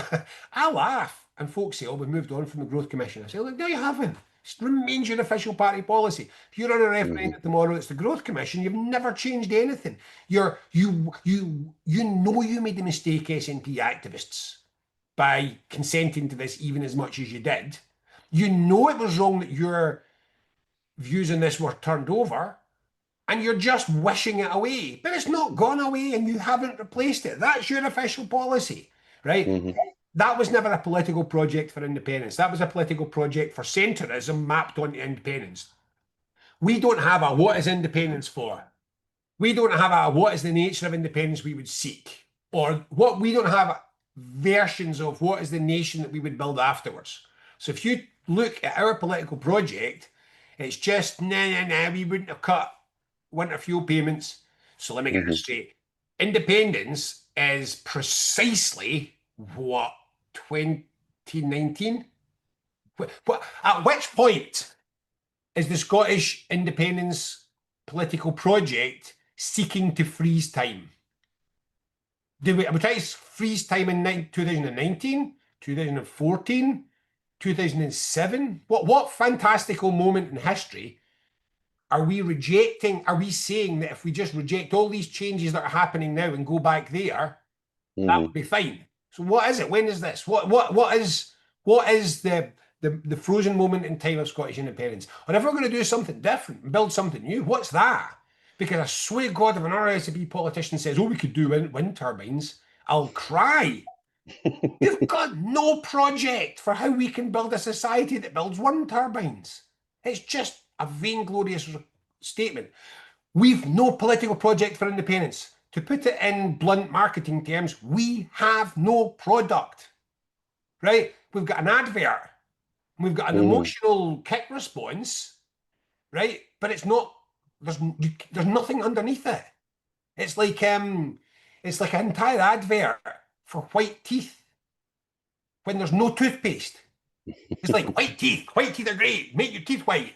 I laugh, and folks say, "Oh, we've moved on from the Growth Commission." I say, "Look, no, you haven't. It remains your official party policy. If you're on a Hmm. referendum tomorrow, it's the Growth Commission. You've never changed anything. You know you made the mistake, SNP activists, by consenting to this even as much as you did. You know it was wrong that your views on this were turned over, and you're just wishing it away. But it's not gone away, and you haven't replaced it. That's your official policy, right? Hmm. That was never a political project for independence. That was a political project for centrism mapped onto independence. We don't have a what is independence for? We don't have a what is the nature of independence we would seek, or what we don't have versions of what is the nation that we would build afterwards. So if you look at our political project, it's just we wouldn't have cut winter fuel payments. So let me get Hmm. this straight. Independence is precisely what 2019. At which point is the Scottish independence political project seeking to freeze time? Are we trying to freeze time in 2019, 2014, 2007? What fantastical moment in history are we rejecting? Are we saying that if we just reject all these changes that are happening now and go back there, that Hmm. would be fine? So what is it? When is this? What is the frozen moment in time of Scottish independence? Or if we're going to do something different and build something new, what's that? Because I swear to God, if an RSB politician says, "Oh, we could do wind turbines," I'll cry. You've got no project for how we can build a society that builds wind turbines. It's just a vainglorious statement. We've no political project for independence. To put it in blunt marketing terms, we have no product, right? We've got an advert, we've got an Hmm. emotional kick response, right? But it's not. There's nothing underneath it. It's like an entire advert for white teeth when there's no toothpaste. It's like white teeth. White teeth are great. Make your teeth white.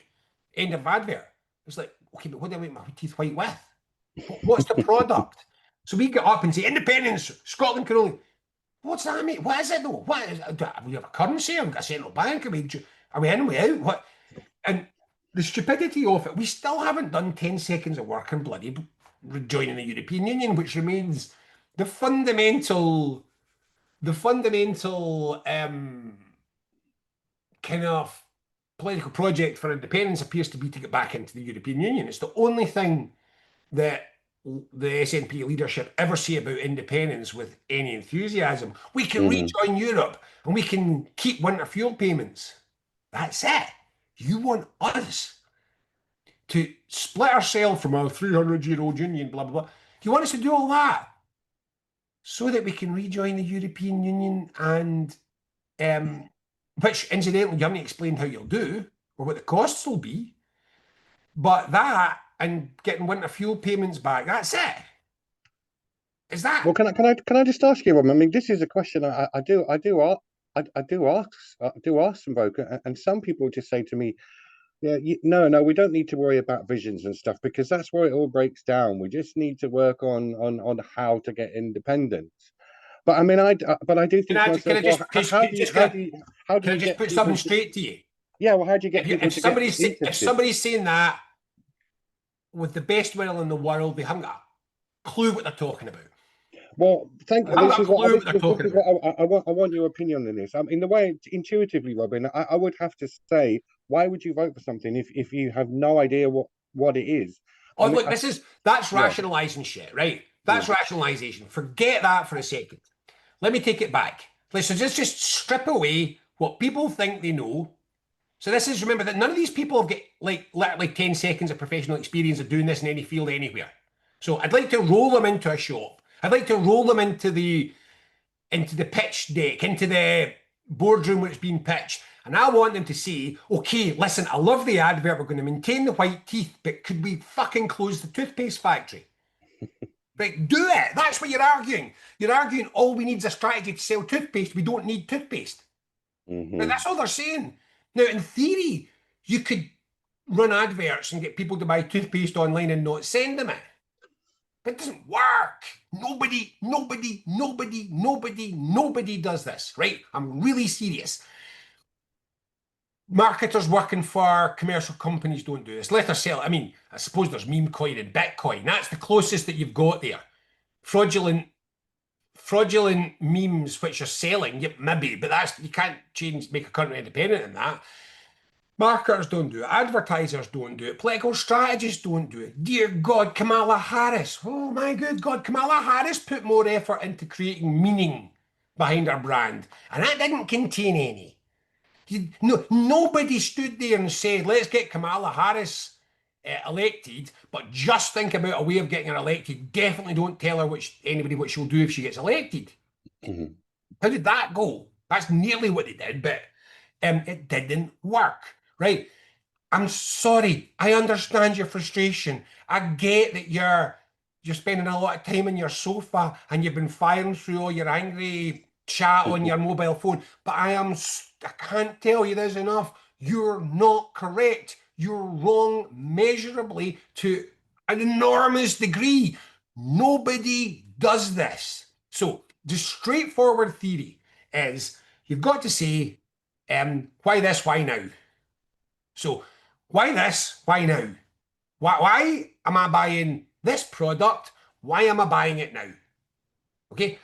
End of advert. It's like, okay, but what do I make my teeth white with? What's the product? So we get up and say, independence, Scotland can only. What's that mean? What is it though? What is it? Do we have a currency? Have we got a central bank? Are we in? Are we out? What? And the stupidity of it, we still haven't done 10 seconds of work and bloody joining the European Union, which remains the fundamental, the fundamental kind of political project for independence appears to be to get back into the European Union. It's the only thing that the SNP leadership ever say about independence with any enthusiasm. We can Hmm. rejoin Europe and we can keep winter fuel payments. That's it. You want us to split ourselves from our 300-year-old union, blah, blah, blah. You want us to do all that? so that we can rejoin the European Union and which incidentally you haven't explained how you'll do or what the costs will be, but that and getting winter fuel payments back, that's it. Is that Well, can I just ask you, Rob? I mean, this is a question I do ask some folk, and some people just say to me, "Yeah, no, we don't need to worry about visions and stuff because that's where it all breaks down. We just need to work on how to get independence." But I mean, but I do can think to I myself, well, how do can I you just get put something people to straight to you? yeah, well, how do you get people If to get if interested? somebody's saying that with the best will in the world, they haven't got a clue what they're talking about. Well, They haven't got a clue what they're this talking is about. what I want your opinion on this. In the way intuitively, Robin, I would have to say, why would you vote for something if you have no idea what it is? Oh, look, that's Yeah. rationalizing shit, right? That's Mm, rationalization. Forget that for a second. Let me take it back. Let's just strip away what people think they know. So this is remember that none of these people have got like literally 10 seconds of professional experience of doing this in any field anywhere. So I'd like to roll them into a shop. I'd like to roll them into the pitch deck, into the boardroom where it's being pitched. And I want them to say, okay, listen, I love the advert. We're going to maintain the white teeth, but could we fucking close the toothpaste factory? Right, do it. That's what you're arguing. You're arguing all we need is a strategy to sell toothpaste. We don't need toothpaste. Now, hmm that's all they're saying. Now, in theory, you could run adverts and get people to buy toothpaste online and not send them it. But it doesn't work. Nobody does this, right? I'm really serious. Marketers working for commercial companies don't do this. Let us sell. I mean, I suppose there's meme coin and Bitcoin. That's the closest that you've got there. Fraudulent memes which are selling, yep, maybe, but that's you can't make a country independent in that. Marketers don't do it. Advertisers don't do it. Political strategists don't do it. Dear God, Kamala Harris. Oh my good God, Kamala Harris put more effort into creating meaning behind her brand, and that didn't contain any. No, nobody stood there and said, let's get Kamala Harris elected, but just think about a way of getting her elected. Definitely don't tell her anybody what she'll do if she gets elected. hmm How did that go? That's nearly what they did, but it didn't work, right? I'm sorry. I understand your frustration. I get that you're spending a lot of time on your sofa and you've been firing through all your angry chat on your mobile phone. But I can't tell you this enough. You're not correct. You're wrong measurably to an enormous degree. Nobody does this. So the straightforward theory is you've got to say, why this, why now? So why this? Why now? Why am I buying this product? Why am I buying it now? Okay,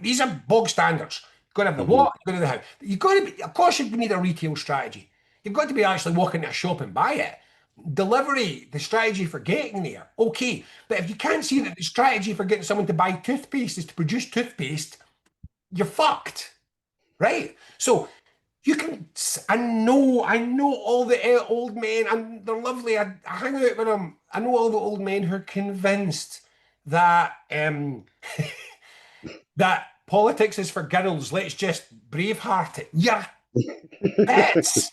these are bog standards. You've got to have the hmm what, you've got to have the how. You've got to be, of course, you need a retail strategy. You've got to be actually walking into a shop and buy it. Delivery, the strategy for getting there, okay. But if you can't see that the strategy for getting someone to buy toothpaste is to produce toothpaste, you're fucked, right? So you can, I know all the old men, and they're lovely. I hang out with them. I know all the old men who are convinced that that politics is for girls. Let's just braveheart it. You're pets,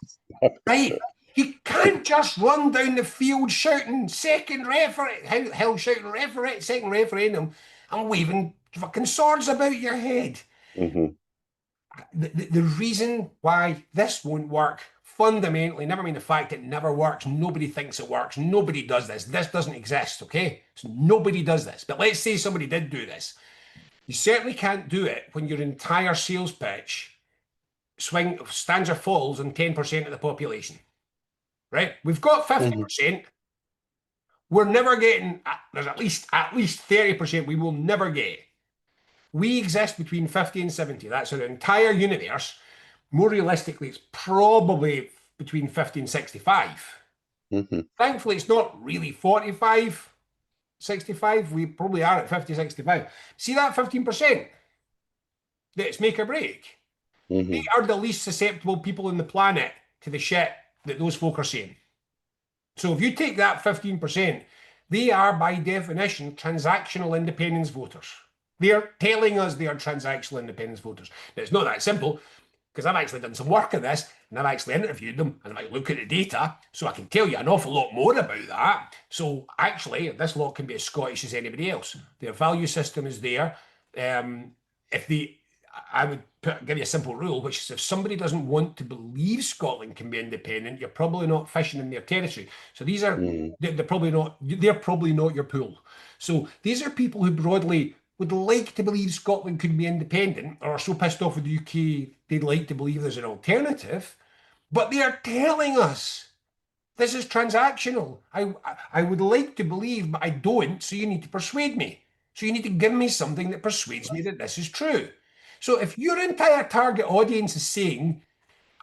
right? You can't just run down the field shouting hell shouting second referendum, and waving fucking swords about your head. hmm The reason why this won't work fundamentally, never mind the fact it never works, nobody thinks it works, nobody does this. This doesn't exist, okay? So nobody does this. But let's say somebody did do this. You certainly can't do it when your entire sales pitch stands or falls on 10% of the population, right? We've got hmm 50%. We're never getting, there's at least 30% we will never get. We exist between 50 and 70. That's our entire universe. More realistically, it's probably between 50 and 65. hmm Thankfully, it's not really 45, 65. We probably are at 50, 65. See that 15% that's make or break? They hmm are the least susceptible people on the planet to the shit that those folk are saying. So if you take that 15%, they are by definition transactional independence voters. They're telling us they are transactional independence voters. Now, it's not that simple because I've actually done some work on this and I've actually interviewed them and I might look at the data so I can tell you an awful lot more about that. So actually, this lot can be as Scottish as anybody else. Their value system is there. If they, I would give you a simple rule, which is if somebody doesn't want to believe Scotland can be independent, you're probably not fishing in their territory. So these are they're probably not your pool. So these are people who broadly would like to believe Scotland could be independent or are so pissed off with the UK they'd like to believe there's an alternative, but they are telling us this is transactional. I would like to believe, but I don't, so you need to persuade me. So you need to give me something that persuades me that this is true. So if your entire target audience is saying,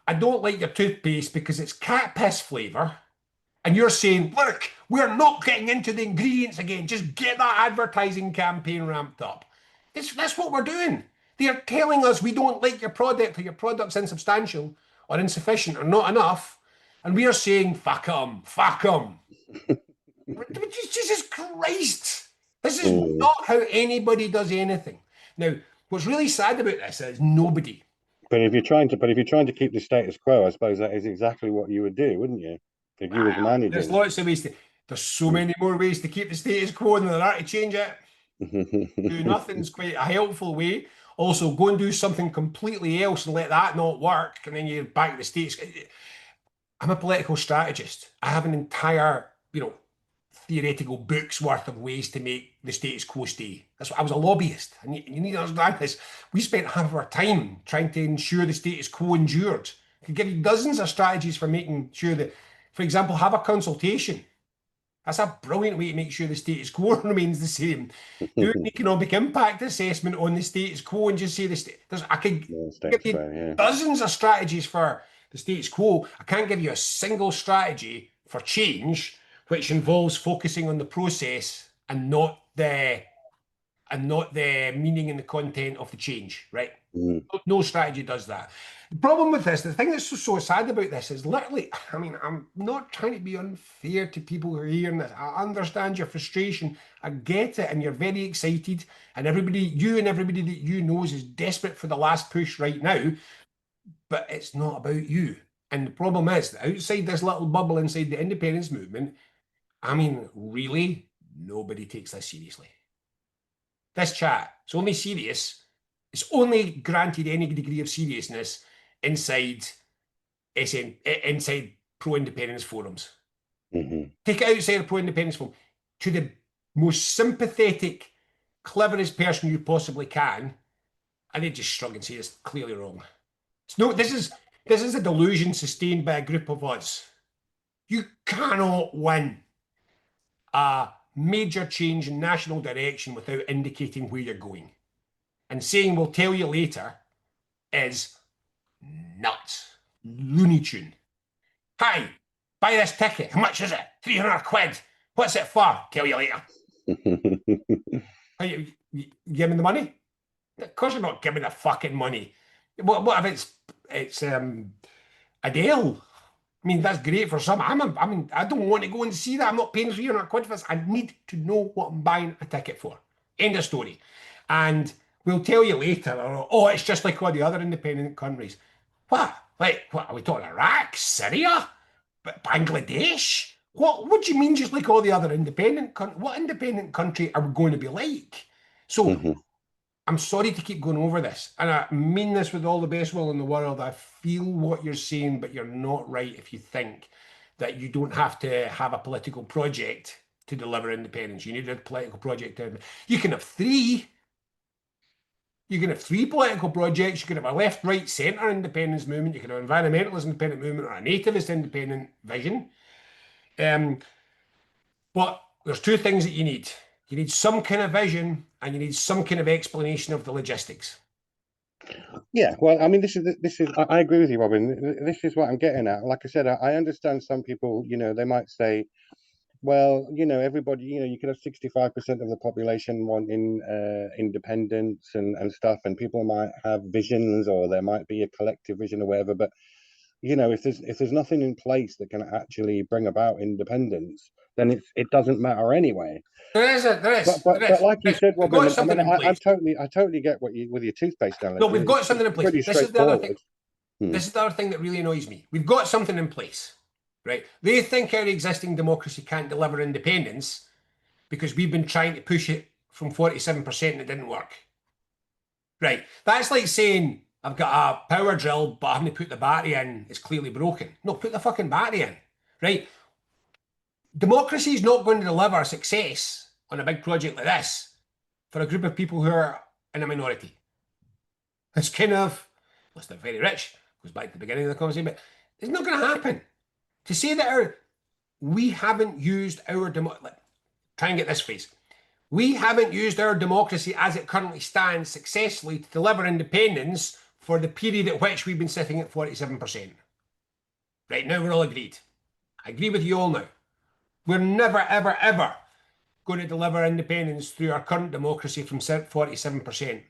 I don't like your toothpaste because it's cat piss flavour, and you're saying, look, we're not getting into the ingredients again. Just get that advertising campaign ramped up. That's what we're doing. They are telling us we don't like your product or your product's insubstantial or insufficient or not enough. And we are saying, fuck them, fuck them. Jesus Christ. This is not how anybody does anything. Now, what's really sad about this is nobody. But if you're trying to keep the status quo, I suppose that is exactly what you would do, wouldn't you? If you was There's managing. lots of ways to, there's so many more ways to keep the status quo than there are to change it. Do nothing's quite a helpful way. Also, go and do something completely else and let that not work, and then you're back to the status. I'm a political strategist. I have an entire, theoretical book's worth of ways to make the status quo stay. That's what I was a lobbyist. And you need to understand this. We spent half of our time trying to ensure the status quo endured. I could give you dozens of strategies for making sure that, for example, have a consultation. That's a brilliant way to make sure the status quo remains the same. Do an economic impact assessment on the status quo and just say I could give you dozens of strategies for the status quo. I can't give you a single strategy for change which involves focusing on the process and not the meaning and the content of the change, right? No strategy does that. The problem with this, the thing that's so sad about this is literally, I mean, I'm not trying to be unfair to people who are hearing this. I understand your frustration. I get it, and you're very excited. And you and everybody that you know is desperate for the last push right now. But it's not about you. And the problem is that outside this little bubble inside the independence movement, I mean, really, nobody takes this seriously. This chat, it's only serious. It's only granted any degree of seriousness inside pro-independence forums. Take it outside of pro-independence forum to the most sympathetic, cleverest person you possibly can, and they just shrug and say it's clearly wrong. This is a delusion sustained by a group of us. You cannot win a major change in national direction without indicating where you're going. And saying we'll tell you later is nuts. Looney Tune. Hi, buy this ticket. How much is it? 300 quid. What's it for? Tell you later. You give me the money? Of course you're not giving the fucking money. What if it's Adele? I mean, that's great for some. I mean, I don't want to go and see that. I'm not paying 300 quid for this. I need to know what I'm buying a ticket for. End of story. And we'll tell you later, or, oh, it's just like all the other independent countries. What? Like, what are we talking? Iraq? Syria? Bangladesh? What do you mean just like all the other independent countries? What independent country are we going to be like? So I'm sorry to keep going over this, and I mean this with all the best will in the world. I feel what you're saying, but you're not right if you think that you don't have to have a political project to deliver independence. You need a political project. You can have three. You can have three political projects. You can have a left, right, centre independence movement. You can have an environmentalist independent movement or a nativist independent vision. But there's two things that you need. You need some kind of vision and you need some kind of explanation of the logistics. Yeah, well, I mean, I agree with you, Robin. This is what I'm getting at. Like I said, I understand some people, they might say, well, everybody, you could have 65% of the population wanting independence and stuff, and people might have visions or there might be a collective vision or whatever. But if there's nothing in place that can actually bring about independence, then it doesn't matter anyway. There is, But like you said, We've got Robin, I something mean, in place. I totally get what you with your toothpaste No, analogy. we've got something in It's place. pretty This is the other thing. straightforward. Hmm. This is the other thing that really annoys me. We've got something in place, right? They think our existing democracy can't deliver independence because we've been trying to push it from 47% and it didn't work. Right. That's like saying, I've got a power drill, but I haven't put the battery in. It's clearly broken. No, put the fucking battery in. Right. Democracy is not going to deliver success on a big project like this for a group of people who are in a minority. It's kind of, unless they're very rich, goes back to the beginning of the conversation, but it's not going to happen. To say that we haven't used our try and get this phrase. We haven't used our democracy as it currently stands successfully to deliver independence for the period at which we've been sitting at 47%. Right now, we're all agreed. I agree with you all now. We're never, ever, ever going to deliver independence through our current democracy from 47%.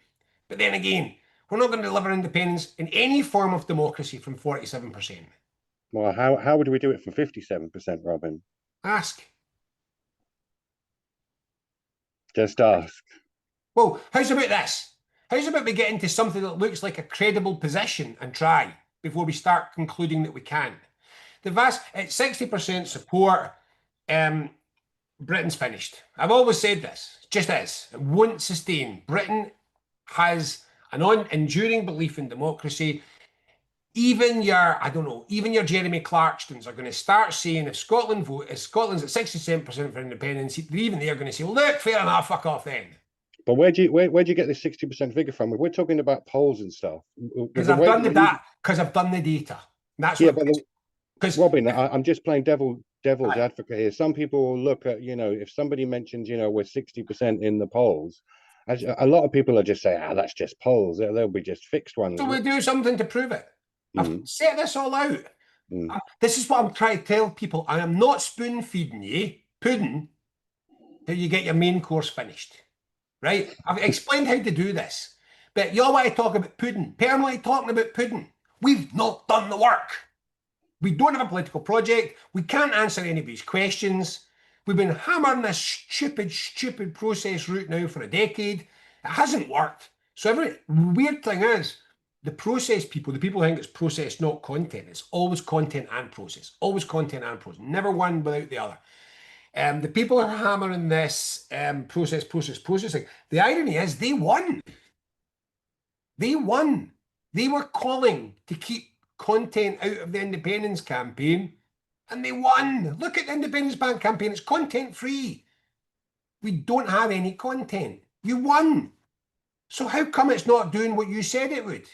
But then again, we're not going to deliver independence in any form of democracy from 47%. Well, how would we do it for 57%, Robin? Ask. Just ask. Well, how's about this? How's about we get into something that looks like a credible position and try before we start concluding that we can't? At 60% support, Britain's finished. I've always said this, just is. It won't sustain. Britain has an enduring belief in democracy. Even your Jeremy Clarkstons are going to start saying if Scotland's at 67% for independence, even they're going to say, well, look, fair enough, fuck off then. But where do you get this 60% figure from? We're talking about polls and stuff. Because I've done the data. That's yeah, what. Because Robin, I'm just playing devil's advocate here. Some people will look at, if somebody mentions, we're 60% in the polls, a lot of people are just saying, that's just polls. They'll be just fixed ones. So we do something to prove it. I've set this all out. This is what I'm trying to tell people. I am not spoon feeding you pudding till you get your main course finished. Right? I've explained how to do this. But y'all want to talk about pudding. Permanently talking about pudding. We've not done the work. We don't have a political project. We can't answer anybody's questions. We've been hammering this stupid process route now for a decade. It hasn't worked. So every weird thing is, the process people, the people who think it's process, not content. It's always content and process. Always content and process. Never one without the other. The people who are hammering this processing. The irony is they won. They won. They were calling to keep content out of the independence campaign, and they won. Look at the independence bank campaign. It's content free. We don't have any content. You won. So how come it's not doing what you said it would?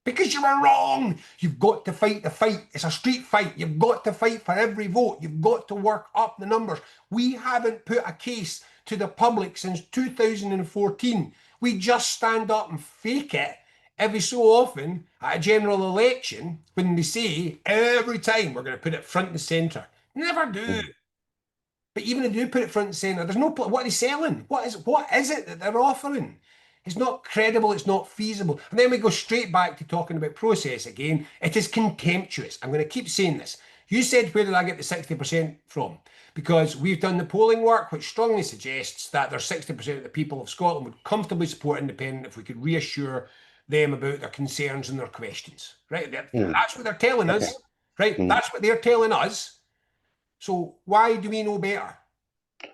Because you were wrong. You've got to fight the fight. It's a street fight. You've got to fight for every vote. You've got to work up the numbers. We haven't put a case to the public since 2014. We just stand up and fake it every so often at a general election when they say every time we're going to put it front and centre. Never do. But even if they do put it front and centre, there's no, what are they selling? What is it that they're offering? It's not credible, it's not feasible. And then we go straight back to talking about process again. It is contemptuous. I'm going to keep saying this. You said, where did I get the 60% from? Because we've done the polling work, which strongly suggests that there's 60% of the people of Scotland would comfortably support independent if we could reassure them about their concerns and their questions. Right? That's what they're telling us. Right? That's what they're telling us. So why do we know better?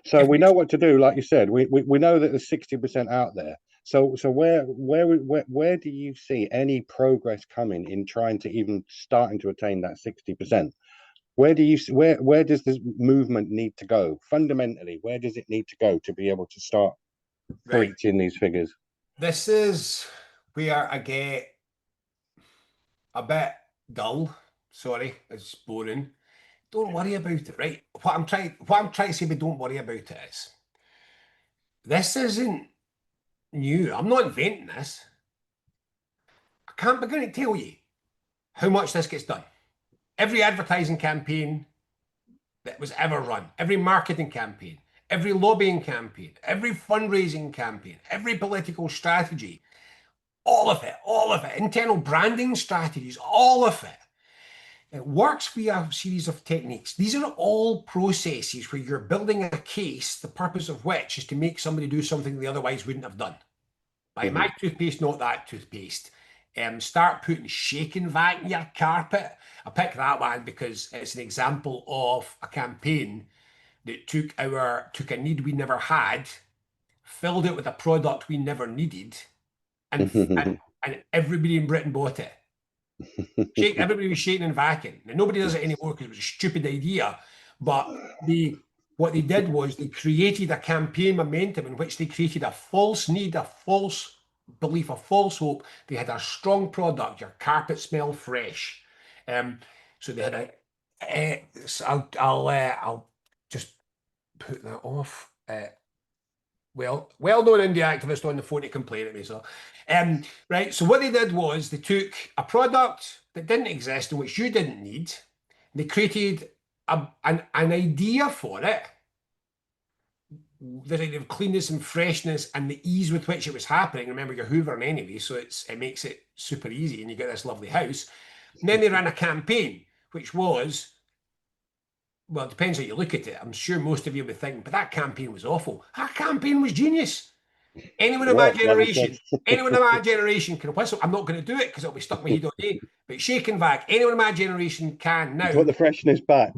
So we know what to do, like you said. We know that there's 60% out there. So where do you see any progress coming in trying to even starting to attain that 60%? Where does this movement need to go fundamentally? Where does it need to go to be able to start breaching these figures? This is where I get a bit dull. Sorry, it's boring. Don't worry about it, right? What I'm trying to say, but don't worry about it is this isn't new. I'm not inventing this. I can't begin to tell you how much this gets done. Every advertising campaign that was ever run, every marketing campaign, every lobbying campaign, every fundraising campaign, every political strategy, all of it, internal branding strategies, all of it It works via a series of techniques. These are all processes where you're building a case, the purpose of which is to make somebody do something they otherwise wouldn't have done. Buy my toothpaste, not that toothpaste. Start putting shaking vac in your carpet. I pick that one because it's an example of a campaign that took a need we never had, filled it with a product we never needed, and and everybody in Britain bought it. Everybody was shaking and vacuuming. Now, nobody does it anymore because it was a stupid idea. But what they did was they created a campaign momentum in which they created a false need, a false belief, a false hope. They had a strong product. Your carpet smelled fresh. So they had I'll just put that off. Well-known indie activist on the phone to complain at me. So, right. So what they did was they took a product that didn't exist and which you didn't need. They created an idea for it. The idea of cleanness and freshness and the ease with which it was happening. Remember, you're hoovering anyway, so it makes it super easy, and you get this lovely house. And then they ran a campaign, which was, well, it depends how you look at it. I'm sure most of you will be thinking, but that campaign was awful. That campaign was genius. Anyone of my generation can whistle. I'm not going to do it because it'll be stuck in my head all day. But shaking back, anyone of my generation can now. Put the freshness back.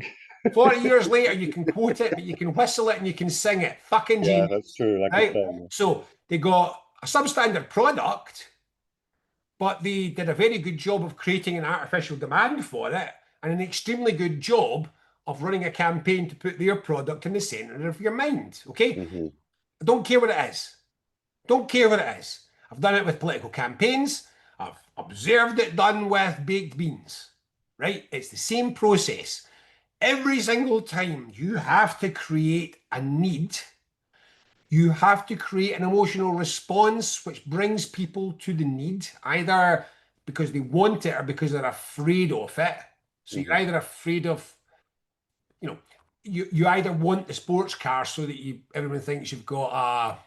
40 years later, you can quote it, but you can whistle it and you can sing it. Fucking genius. Yeah, that's true. Like right? So they got a substandard product, but they did a very good job of creating an artificial demand for it and an extremely good job of running a campaign to put their product in the center of your mind. Okay? I don't care what it is. Don't care what it is. I've done it with political campaigns. I've observed it done with baked beans. Right? It's the same process. Every single time you have to create a need, you have to create an emotional response which brings people to the need, either because they want it or because they're afraid of it. So you're either afraid of, you either want the sports car so that everyone thinks you've got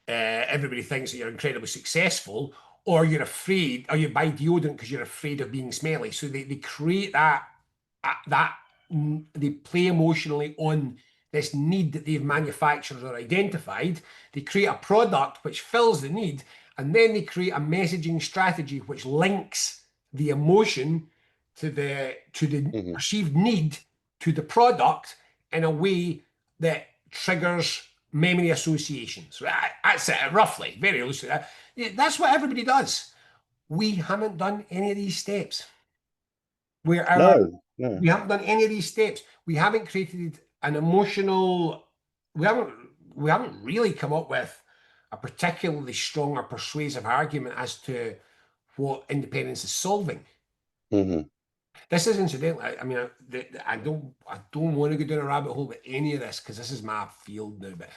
everybody thinks that you're incredibly successful, or you're afraid, or you buy deodorant because you're afraid of being smelly. So they create that they play emotionally on this need that they've manufactured or identified. They create a product which fills the need, and then they create a messaging strategy which links the emotion to the perceived need to the product in a way that triggers memory associations. That's it, roughly, very loosely. That's what everybody does. We haven't done any of these steps. We haven't done any of these steps. We haven't created an emotional. We haven't really come up with a particularly strong or persuasive argument as to what independence is solving. This is incidental. I mean, I don't want to go down a rabbit hole with any of this because this is my field now. But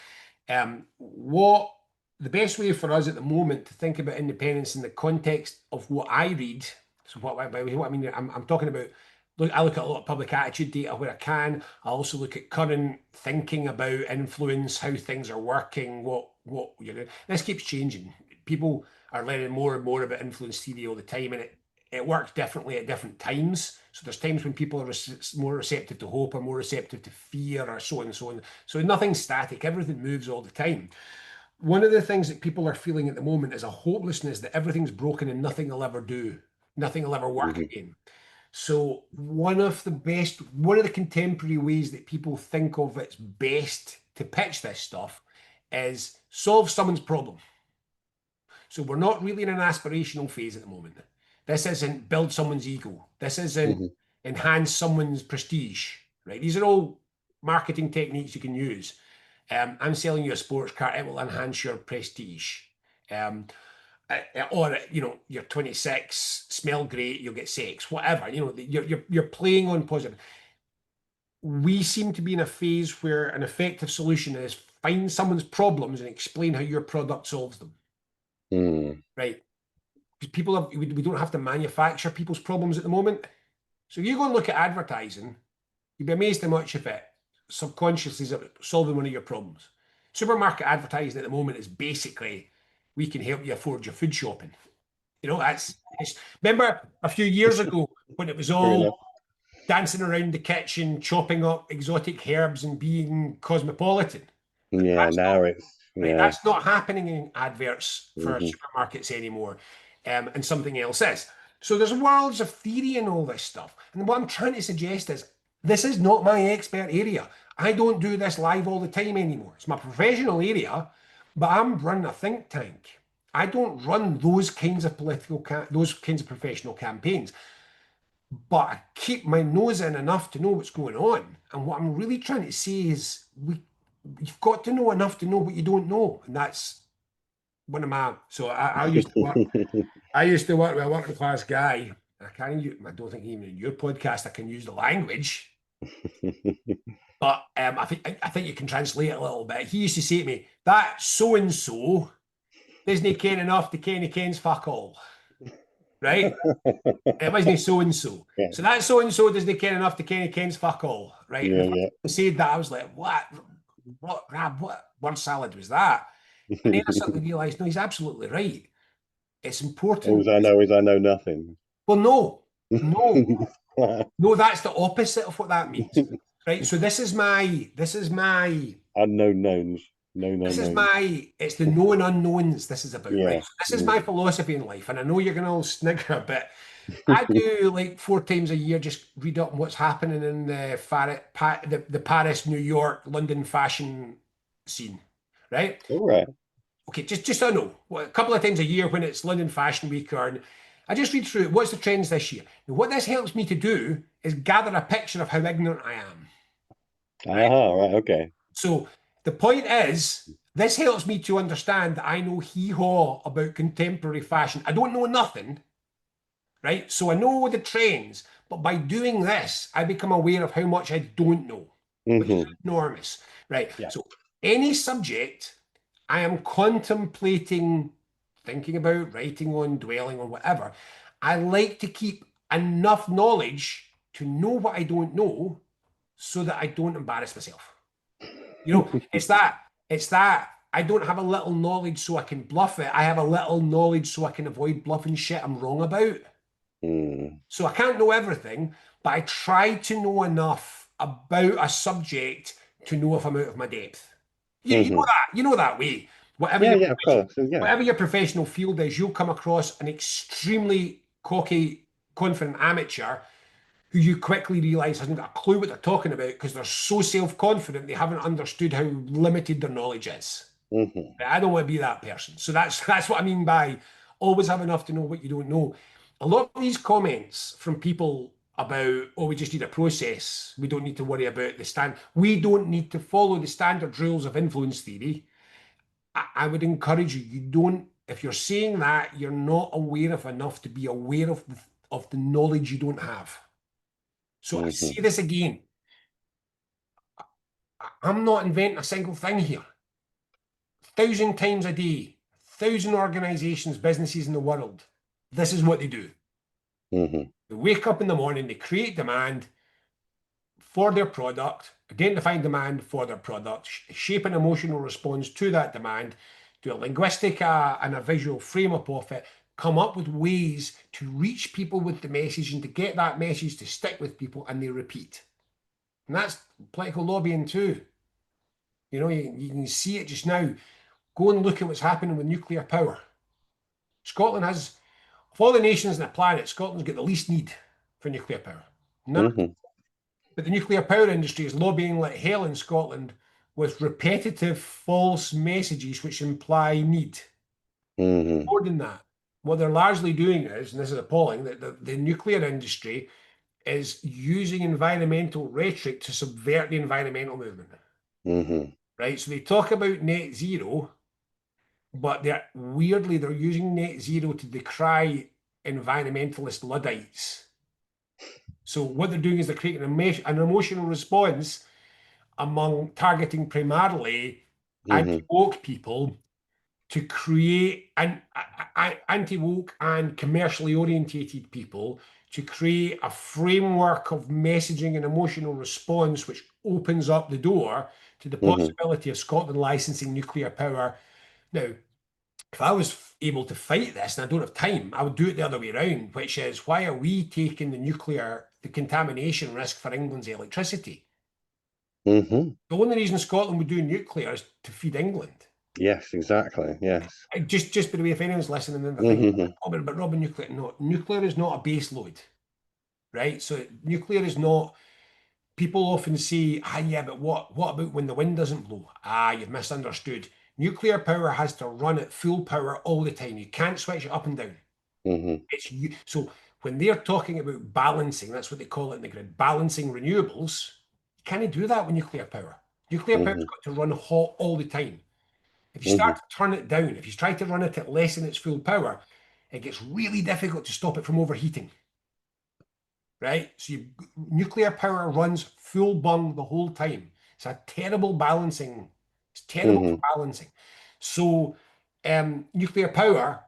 what the best way for us at the moment to think about independence in the context of what I read. So what I mean, I'm talking about. I look at a lot of public attitude data where I can. I also look at current thinking about influence, how things are working, what you know. This keeps changing. People are learning more and more about influence theory all the time, and it works differently at different times. So there's times when people are more receptive to hope or more receptive to fear or so on and so on. So nothing's static. Everything moves all the time. One of the things that people are feeling at the moment is a hopelessness that everything's broken and nothing will ever do. Nothing will ever work again. So one of the contemporary ways that people think of it's best to pitch this stuff is solve someone's problem. So we're not really in an aspirational phase at the moment. This isn't build someone's ego. This isn't enhance someone's prestige, right? These are all marketing techniques you can use. I'm selling you a sports car. It will enhance your prestige. Or you're 26, smell great, you'll get sex, whatever. You're playing on positive. We seem to be in a phase where an effective solution is find someone's problems and explain how your product solves them. Right? Because we don't have to manufacture people's problems at the moment. So if you go and look at advertising, you'd be amazed how much of it subconsciously is solving one of your problems. Supermarket advertising at the moment is basically, we can help you afford your food shopping. Remember a few years ago when it was True all enough. dancing around the kitchen, chopping up exotic herbs and being cosmopolitan. Yeah, That's not now it's right. yeah. That's not happening in adverts for Hmm. supermarkets anymore, and something else is. So there's worlds of theory and all this stuff. And what I'm trying to suggest is this is not my expert area. I don't do this live all the time anymore. It's my professional area, but I'm running a think tank. I don't run those kinds of those kinds of professional campaigns, but I keep my nose in enough to know what's going on. And what I'm really trying to say is you've got to know enough to know what you don't know, and that's one of my. So I used to work. I used to work with a working class guy. I don't think even in your podcast I can use the language, but I think you can translate it a little bit. He used to say to me, "That so and so doesn't ken enough to ken he kens fuck all." Right? It wasn't so and so. Yeah, So that so and so doesn't ken enough to ken he kens fuck all. Right? And the yeah, first time yeah. he said that, I was like, "What? What? Rab? What word salad was that?" And then I suddenly realised, no, he's absolutely right. It's important. All I know is I know nothing. Well, no, that's the opposite of what that means. Right. So Unknown knowns. Known unknowns. it's the known unknowns this is about, right? Yeah. So this is my philosophy in life. And I know you're gonna all snigger a bit. I do like 4 times a year just read up on what's happening in the Paris, New York, London fashion scene. Right? All right. Okay, just so I know, a couple of times a year when it's London Fashion Week, or I just read through it. What's the trends this year? And what this helps me to do is gather a picture of how ignorant I am. Right. Aha, right, okay. So the point is, this helps me to understand that I know hee haw about contemporary fashion. I don't know nothing, right? So I know the trends, but by doing this, I become aware of how much I don't know, which is Hmm. enormous, right? Yeah. So any subject I am contemplating, thinking about, writing on, dwelling on, whatever, I like to keep enough knowledge to know what I don't know so that I don't embarrass myself. It's that I don't have a little knowledge so I can bluff it. I have a little knowledge so I can avoid bluffing shit I'm wrong about. Mm. So I can't know everything, but I try to know enough about a subject to know if I'm out of my depth. You know Hmm. that. You know that way. Whatever Yeah, your yeah, of course. Yeah. whatever your professional field is, you'll come across an extremely cocky, confident amateur who you quickly realize hasn't got a clue what they're talking about because they're so self-confident they haven't understood how limited their knowledge is. Hmm. I don't want to be that person. So that's what I mean by always have enough to know what you don't know. A lot of these comments from people about, oh, we just need a process. We don't need to worry about the stand. We don't need to follow the standard rules of influence theory. I would encourage you, you don't, if you're saying that, you're not aware of enough to be aware of the knowledge you don't have. So I Hmm. say this again. I'm not inventing a single thing here. 1,000 times a day, 1,000 organizations, businesses in the world, this is what they do. Hmm. They wake up in the morning, they create demand for their product, identifying demand for their product, shape an emotional response to that demand, do a linguistic and a visual frame up of it, come up with ways to reach people with the message and to get that message to stick with people, and they repeat. And that's political lobbying too. You can see it just now. Go and look at what's happening with nuclear power. Scotland has, of all the nations on the planet, Scotland's got the least need for nuclear power. None. Hmm. But the nuclear power industry is lobbying like hell in Scotland with repetitive false messages which imply need. Hmm. More than that, what they're largely doing is, and this is appalling, that the nuclear industry is using environmental rhetoric to subvert the environmental movement. Hmm. Right? So they talk about net zero, but they're using net zero to decry environmentalist Luddites. So what they're doing is they're creating an emotional response among targeting primarily Hmm. anti-woke people to create an anti-woke and commercially orientated people to create a framework of messaging and emotional response which opens up the door to the Hmm. possibility of Scotland licensing nuclear power. Now, if I was able to fight this and I don't have time, I would do it the other way around, which is, why are we taking the contamination risk for England's electricity? Mm-hmm. The only reason Scotland would do nuclear is to feed England. Yes, exactly. Yes. Just by the way, if anyone's listening and they're thinking, Mm-hmm. oh, but Robin, nuclear is not a base load, right? So nuclear is not. People often say, yeah, but what about when the wind doesn't blow? You've misunderstood. Nuclear power has to run at full power all the time. You can't switch it up and down. Mm-hmm. So when they're talking about balancing, that's what they call it in the grid, balancing renewables. You can't do that with nuclear power. Nuclear power's got to run hot all the time. If you start Mm-hmm. to turn it down, if you try to run it at less than its full power, it gets really difficult to stop it from overheating. Right? So nuclear power runs full bung the whole time. It's a terrible balancing. It's terrible for Mm-hmm. balancing. So nuclear power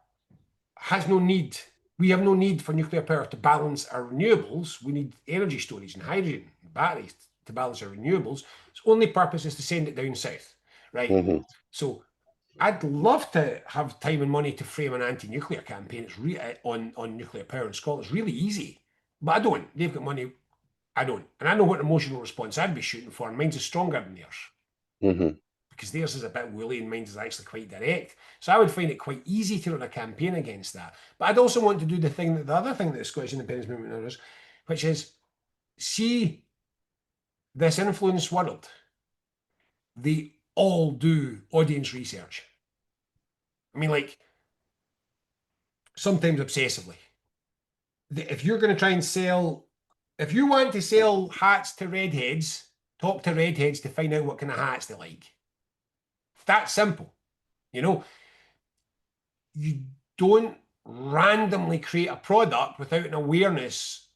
has no need. We have no need for nuclear power to balance our renewables. We need energy storage and hydrogen and batteries to balance our renewables. Its only purpose is to send it down south. Right? Mm-hmm. So I'd love to have time and money to frame an anti-nuclear campaign. It's on nuclear power in Scotland. It's really easy, but I don't. They've got money. I don't, and I know what emotional response I'd be shooting for. And mine's is stronger than theirs Mm-hmm. because theirs is a bit woolly and mine's is actually quite direct. So I would find it quite easy to run a campaign against that. But I'd also want to do the other thing that the Scottish independence movement does, which is see this influence world. They all do audience research. I mean, like sometimes obsessively. If you're going to try and sell, if you want to sell hats to redheads, talk to redheads to find out what kind of hats they like. That's simple. You know, you don't randomly create a product without an awareness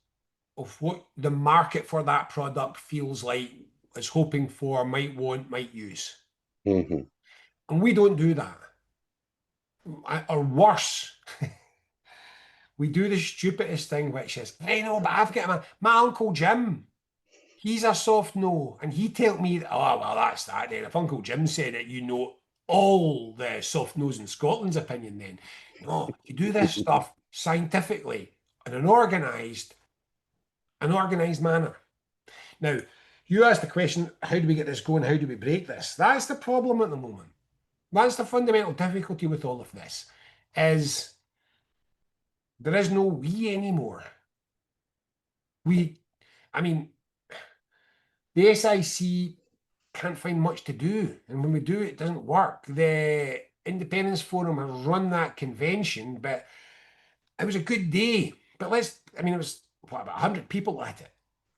of what the market for that product feels like, is hoping for, might want, might use. Mm-hmm. And we don't do that. Or worse, we do the stupidest thing, which is, I know, but I've got my Uncle Jim. He's a soft no. And he told me, oh, well, that's that then. If Uncle Jim said it, you know all the soft no's in Scotland's opinion then. No, you do this stuff scientifically in an organized manner. Now, you asked the question, how do we get this going? How do we break this? That's the problem at the moment. That's the fundamental difficulty with all of this, is there is no we anymore. I mean, the SIC can't find much to do. And when we do, it doesn't work. The Independence Forum has run that convention, but it was a good day. But it was about 100 people at it.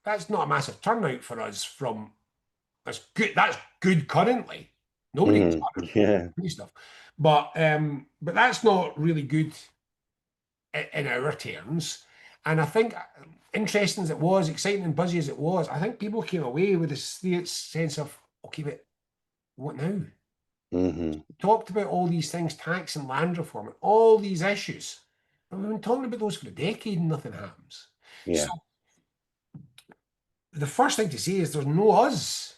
That's not a massive turnout for us from, that's good currently. Nobody gets Mm-hmm. 100 people Yeah. stuff. But that's not really good in our terms. And I think, interesting as it was, exciting and buzzy as it was, I think people came away with this sense of, okay, but what now? Mm-hmm. We talked about all these things, tax and land reform, and all these issues. But we've been talking about those for a decade and nothing happens. Yeah. So the first thing to say is there's no us.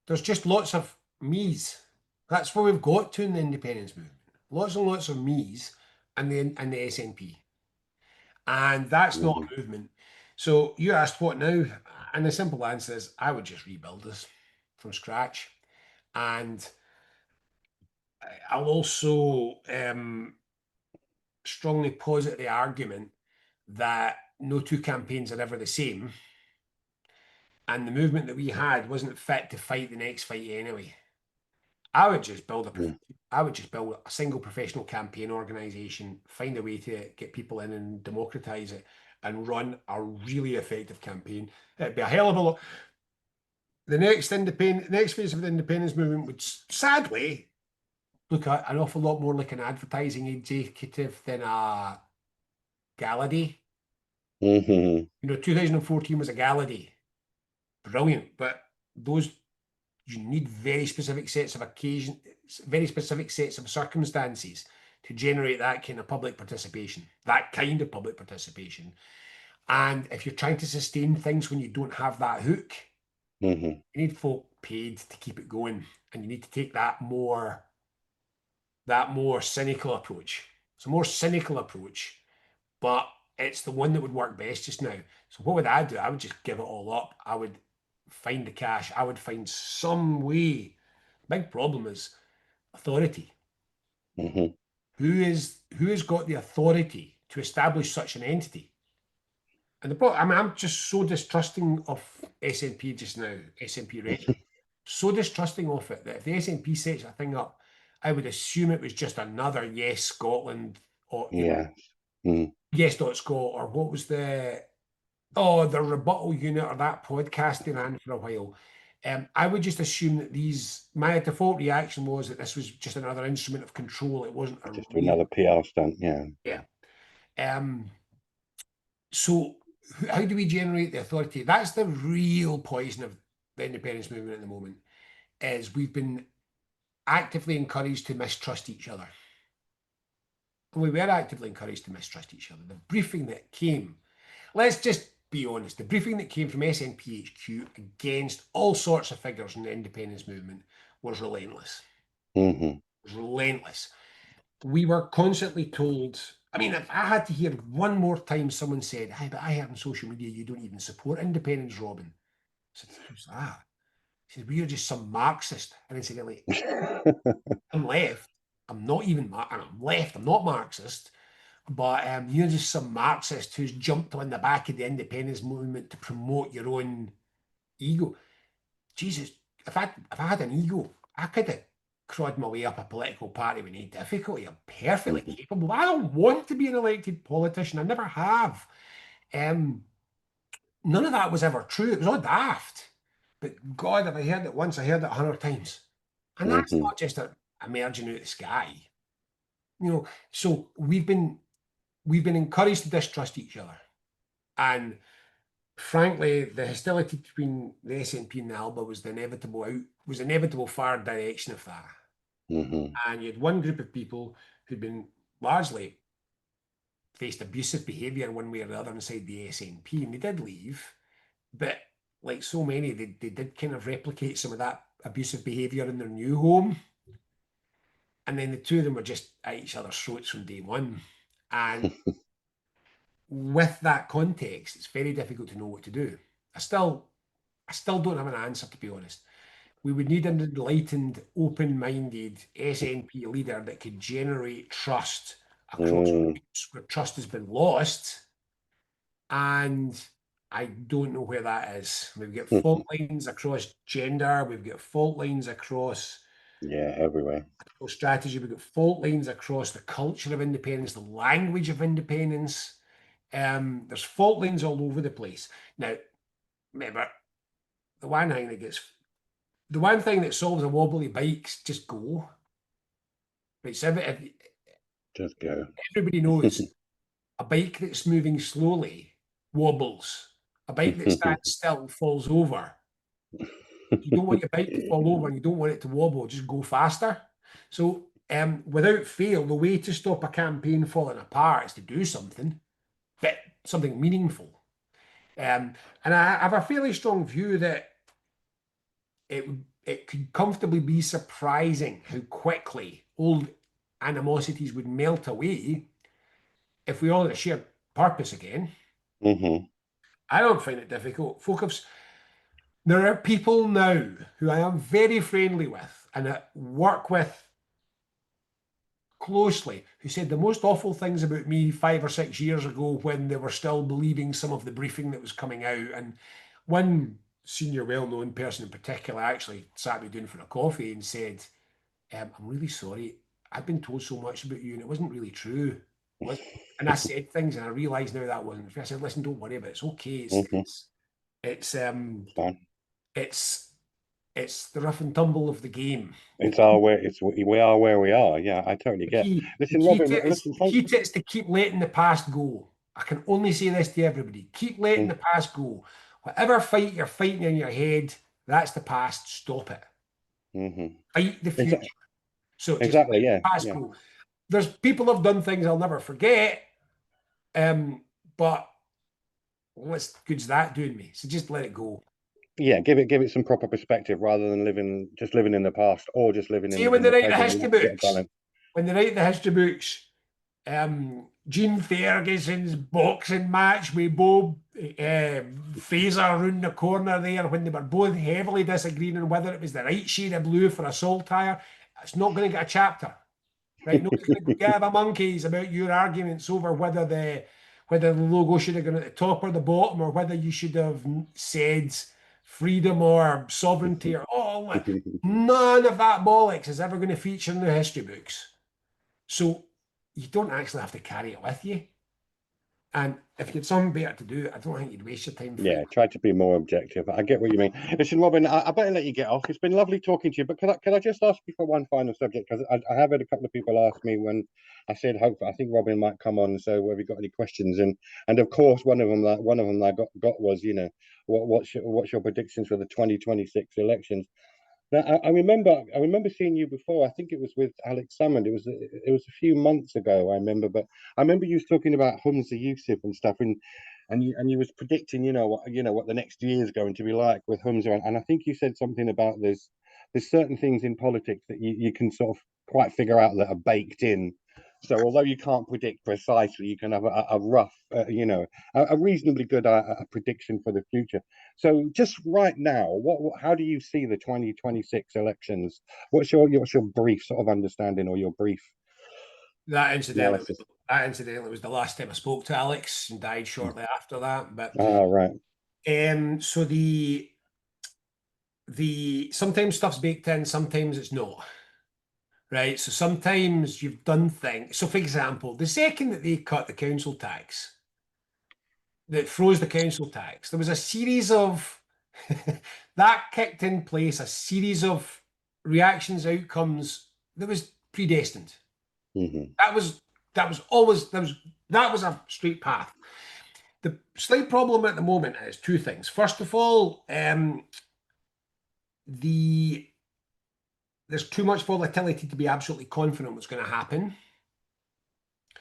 There's just lots of me's. That's where we've got to in the independence movement. Lots and lots of me's and the SNP. And that's not Mm-hmm. a movement. So you asked what now? And the simple answer is I would just rebuild this from scratch. And I'll also strongly posit the argument that no two campaigns are ever the same. And the movement that we had wasn't fit to fight the next fight anyway. I would just build a single professional campaign organization, find a way to get people in and democratize it, and run a really effective campaign. It'd be a hell of a lot. The next phase of the independence movement would sadly look an awful lot more like an advertising executive than a gala day. Mm-hmm. 2014 was a gala day. Brilliant. But you need very specific sets of occasion, very specific sets of circumstances to generate that kind of public participation. And if you're trying to sustain things when you don't have that hook, Mm-hmm. you need folk paid to keep it going. And you need to take that more that more cynical approach. It's a more cynical approach, but it's the one that would work best just now. So what would I do? I would just give it all up. I would find the cash. I would find some way. Big problem is authority. Hmm. Who has got the authority to establish such an entity? And the problem, I mean, I'm just so distrusting of SNP just now, SNP rhetoric, so distrusting of it that if the SNP sets a thing up, I would assume it was just another Yes Scotland or Yeah. Mm. Yes.Scot, or what was the rebuttal unit or that podcast they ran for a while. I would just assume that my default reaction was that this was just another instrument of control. It wasn't a Just real, another PR stunt. Yeah. yeah. Um, so how do we generate the authority? That's the real poison of the independence movement at the moment, is we've been actively encouraged to mistrust each other. And we were actively encouraged to mistrust each other. The briefing that came, let's just be honest, the briefing that came from SNPHQ against all sorts of figures in the independence movement was relentless. Hmm. It was relentless. We were constantly told, I mean, if I had to hear one more time someone said, "Hey, but I heard on social media you don't even support independence, Robin." I said, "Who's that?" He said, "We are just some Marxist." And incidentally, I'm left. I'm not even, and I'm left. I'm not Marxist, but you're just some Marxist who's jumped on the back of the independence movement to promote your own ego. Jesus, if I had an ego, I could have clawed my way up a political party with any difficulty. I'm perfectly Hmm. capable. I don't want to be an elected politician. I never have. Um, None of that was ever true. It was all daft. But God, if I heard it once, I heard it 100 times. And that's Hmm. not just emerging out of the sky. So we've been encouraged to distrust each other. And frankly, the hostility between the SNP and the ALBA was inevitable far direction of that. Hmm. And you had one group of people who'd been largely faced abusive behaviour one way or the other inside the SNP, and they did leave. But like so many, they did kind of replicate some of that abusive behaviour in their new home. And then the two of them were just at each other's throats from day one. And with that context, it's very difficult to know what to do. I still don't have an answer, to be honest. We would need an enlightened, open-minded SNP leader that could generate trust across Mm. groups where trust has been lost. And I don't know where that is. We've got fault lines across gender, we've got fault lines across Yeah, everywhere. strategy, we've got fault lines across the culture of independence, the language of independence. There's fault lines all over the place. Now, remember, the one thing that gets the one thing that solves a wobbly bike's just go. Right, so Just go. everybody knows a bike that's moving slowly wobbles. A bike that stands still falls over. You don't want your bike to fall over and you don't want it to wobble, just go faster. So, without fail, the way to stop a campaign falling apart is to do something, but something meaningful. And I have a fairly strong view that it could comfortably be surprising how quickly old animosities would melt away if we all had a shared purpose again. Hmm. I don't find it difficult. Focus. There are people now who I am very friendly with and that work with closely who said the most awful things about me 5 or 6 years ago when they were still believing some of the briefing that was coming out. And one senior, well known person in particular actually sat me down for a coffee and said, "I'm really sorry. I've been told so much about you and it wasn't really true." And I said things and I realised now that wasn't true. I said, "Listen, don't worry about it. It's okay. Hmm. It's um Fine. it's it's the rough and tumble of the game. The It's key our where it's we are where we are. Yeah, I totally the get. key the Listen, key Robin. to it is Listen, the thanks. key to it is to keep letting the past go. I can only say this to everybody. Keep letting the past go. Whatever fight you're fighting in your head, that's the past. Stop it. Mm-hmm. Fight the future. Exactly. So just Exactly. let Yeah. the past Yeah. go. There's people have done things I'll never forget. But what's good's that doing me? So just let it go. Yeah. Give it some proper perspective rather than living in the past or just living See, when in they the write the present. You history have to get a books, balance. when they write the history books, Gene Ferguson's boxing match with Bob Fraser around the corner there when they were both heavily disagreeing on whether it was the right shade of blue for a saltire. It's not going to get a chapter, right? Nobody's going to give a monkeys about your arguments over whether the logo should have gone at the top or the bottom, or whether you should have said freedom or sovereignty or all. None of that bollocks is ever going to feature in the history books. So you don't actually have to carry it with you. And if you had something better to do, I don't think you'd waste your time. Yeah, try to be more objective. I get what you mean. Listen, Robin, I better let you get off. It's been lovely talking to you, but can I just ask you for one final subject? Because I have had a couple of people ask me when I said, hope I think Robin might come on. So have you got any questions? And of course, one of them that I got was, what's your predictions for the 2026 elections? Now, I remember seeing you before. I think it was with Alex Salmond. It was a few months ago. I remember, but I remember you was talking about Humza Yusuf and stuff, and you was predicting, what the next year is going to be like with Humza, and I think you said something about there's certain things in politics that you can sort of quite figure out that are baked in. So although you can't predict precisely, you can have a rough, a reasonably good prediction for the future. So just right now, how do you see the 2026 elections? What's your brief sort of understanding or your brief That incidentally, analysis? that incidentally was the last time I spoke to Alex, and died shortly after that. But Ah, right. so the sometimes stuff's baked in, sometimes it's not. Right. So sometimes you've done things. So for example, the second that they cut the council tax, that froze the council tax, there was a series of that kicked in place a series of reactions, outcomes that was predestined. Hmm. That was a straight path. The slight problem at the moment is two things. First of all, there's too much volatility to be absolutely confident what's going to happen.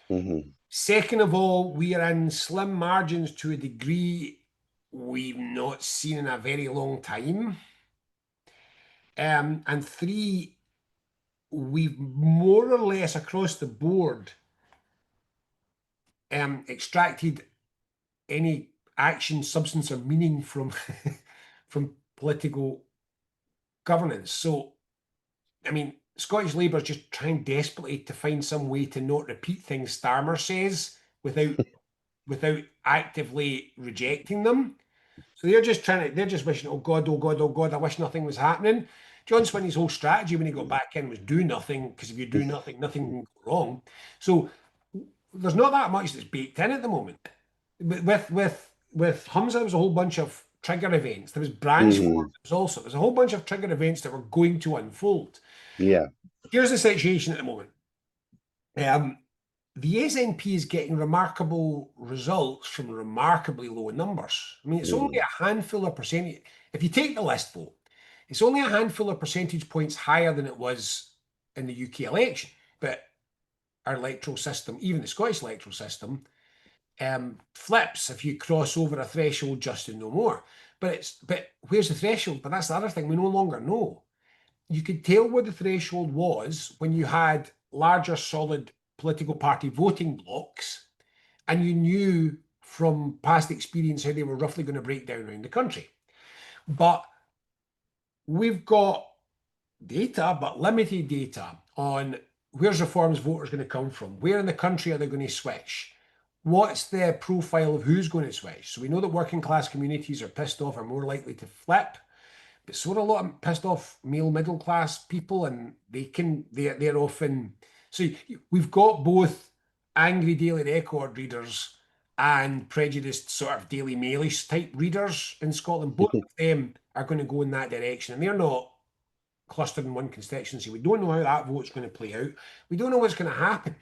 Hmm. Second of all, we are in slim margins to a degree we've not seen in a very long time. And three, we've more or less across the board extracted any action, substance, or meaning from from political governance. So, I mean, Scottish Labour is just trying desperately to find some way to not repeat things Starmer says without actively rejecting them. So they're just wishing, oh God, oh God, oh God, I wish nothing was happening. John Swinney's whole strategy when he got back in was do nothing, because if you do nothing, nothing can go wrong. So there's not that much that's baked in at the moment. With Humza, there was a whole bunch of trigger events. There was branch Hmm. forms. There's a whole bunch of trigger events that were going to unfold. Yeah. Here's the situation at the moment. The SNP is getting remarkable results from remarkably low numbers. I mean, it's only Mm. a handful of percentage. If you take the list vote, it's only a handful of percentage points higher than it was in the UK election. But our electoral system, even the Scottish electoral system, flips if you cross over a threshold just to no more. But where's the threshold? But that's the other thing we no longer know. You could tell where the threshold was when you had larger, solid political party voting blocks, and you knew from past experience how they were roughly going to break down around the country. But we've got data, but limited data on where's Reform's voters going to come from, where in the country are they going to switch, what's the profile of who's going to switch. So we know that working class communities are pissed off, are more likely to flip. But so are a lot of pissed off male middle class people, and they're often so we've got both angry Daily Record readers and prejudiced sort of Daily Mailish type readers in Scotland. Both of them are going to go in that direction, and they're not clustered in one constituency. We don't know how that vote's going to play out. We don't know what's going to happen.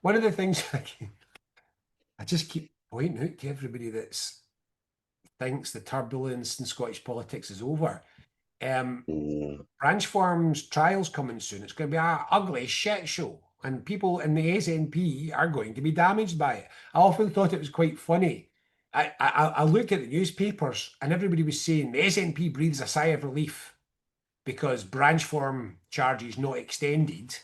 One of the things I just keep pointing out to everybody that thinks the turbulence in Scottish politics is over. Mm. Branch Farm's trial's coming soon. It's going to be an ugly shit show, and people in the SNP are going to be damaged by it. I often thought it was quite funny. I looked at the newspapers, and everybody was saying the SNP breathes a sigh of relief because branch form charges not extended.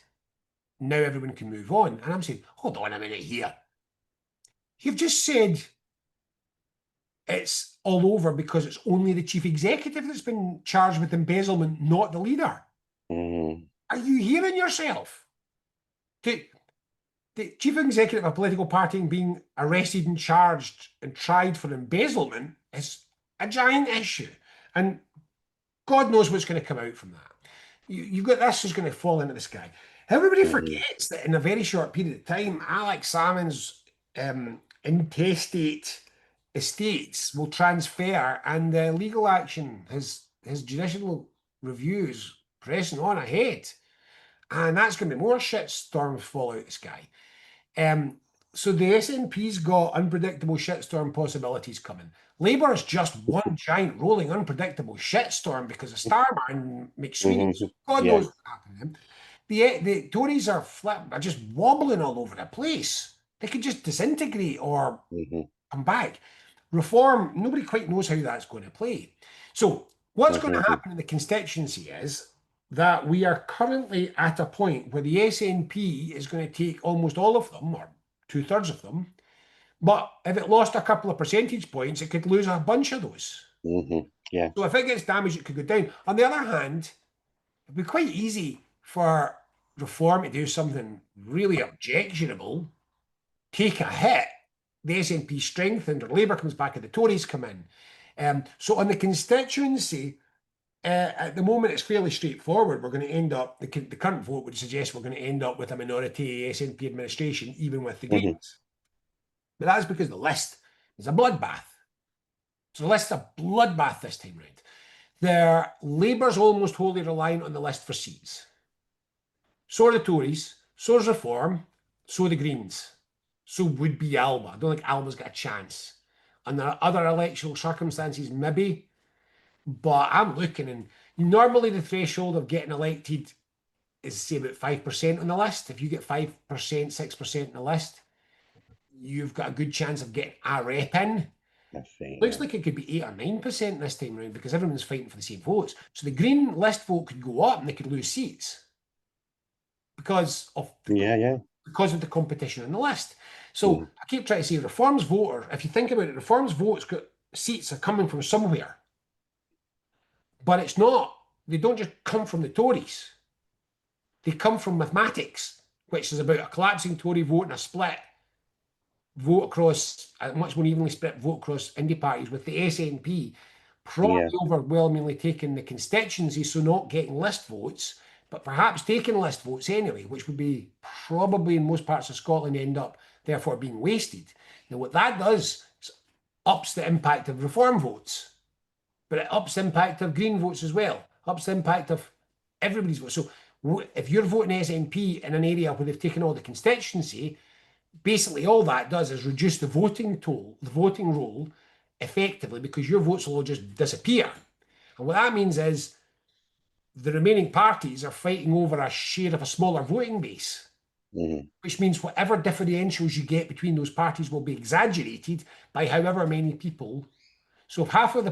now everyone can move on. And I'm saying, hold on a minute here. You've just said it's all over because it's only the chief executive that's been charged with embezzlement, not the leader. Are you hearing yourself? The chief executive of a political party being arrested and charged and tried for embezzlement is a giant issue. And God knows what's going to come out from that. You've got this is going to fall into the sky. Everybody forgets that in a very short period of time, Alex Salmond's intestate estates will transfer, and legal action, his judicial reviews pressing on ahead. And that's going to be more shitstorms fall out of the sky. So the SNP's got unpredictable shitstorm possibilities coming. Labour's just one giant rolling unpredictable shitstorm because of Starmer McSweeney. God knows what's happening. The Tories are just wobbling all over the place. They could just disintegrate or come back. Reform, nobody quite knows how that's going to play. So what's going to happen in the constituency is that we are currently at a point where the SNP is going to take almost all of them, or 2/3 of them. But if it lost a couple of percentage points, it could lose a bunch of those. Yeah. So if it gets damaged, it could go down. On the other hand, it'd be quite easy for Reform to do something really objectionable, take a hit, the SNP strengthened, or Labour comes back and the Tories come in. So on the constituency, at the moment, it's fairly straightforward. We're going to end up, the current vote would suggest we're going to end up with a minority SNP administration, even with the Greens. But that's because the list is a bloodbath. So the list's a bloodbath this time round. Labour's almost wholly reliant on the list for seats. So are the Tories, so is Reform, so are the Greens. So would be Alba. I don't think Alba's got a chance. And there are other electoral circumstances, maybe. But I'm looking, and normally the threshold of getting elected is, say, about 5% on the list. If you get 5%, 6% on the list, you've got a good chance of getting a rep in. Looks like it could be 8 or 9% this time around because everyone's fighting for the same votes. So the Green list vote could go up and they could lose seats because of the competition on the list. So I keep trying to say Reform's voter, if you think about it, Reform's votes got seats are coming from somewhere. But it's not. They don't just come from the Tories. They come from mathematics, which is about a collapsing Tory vote and a split vote across, a much more evenly split vote across indie parties, with the SNP probably overwhelmingly taking the constituency, so not getting list votes, but perhaps taking list votes anyway, which would be probably in most parts of Scotland end up therefore being wasted. Now, what that does is ups the impact of Reform votes, but it ups the impact of Green votes as well, ups the impact of everybody's votes. So if you're voting SNP in an area where they've taken all the constituency, basically all that does is reduce the voting toll, the voting roll, effectively, because your votes will all just disappear. And what that means is the remaining parties are fighting over a share of a smaller voting base, which means whatever differentials you get between those parties will be exaggerated by however many people. So if half of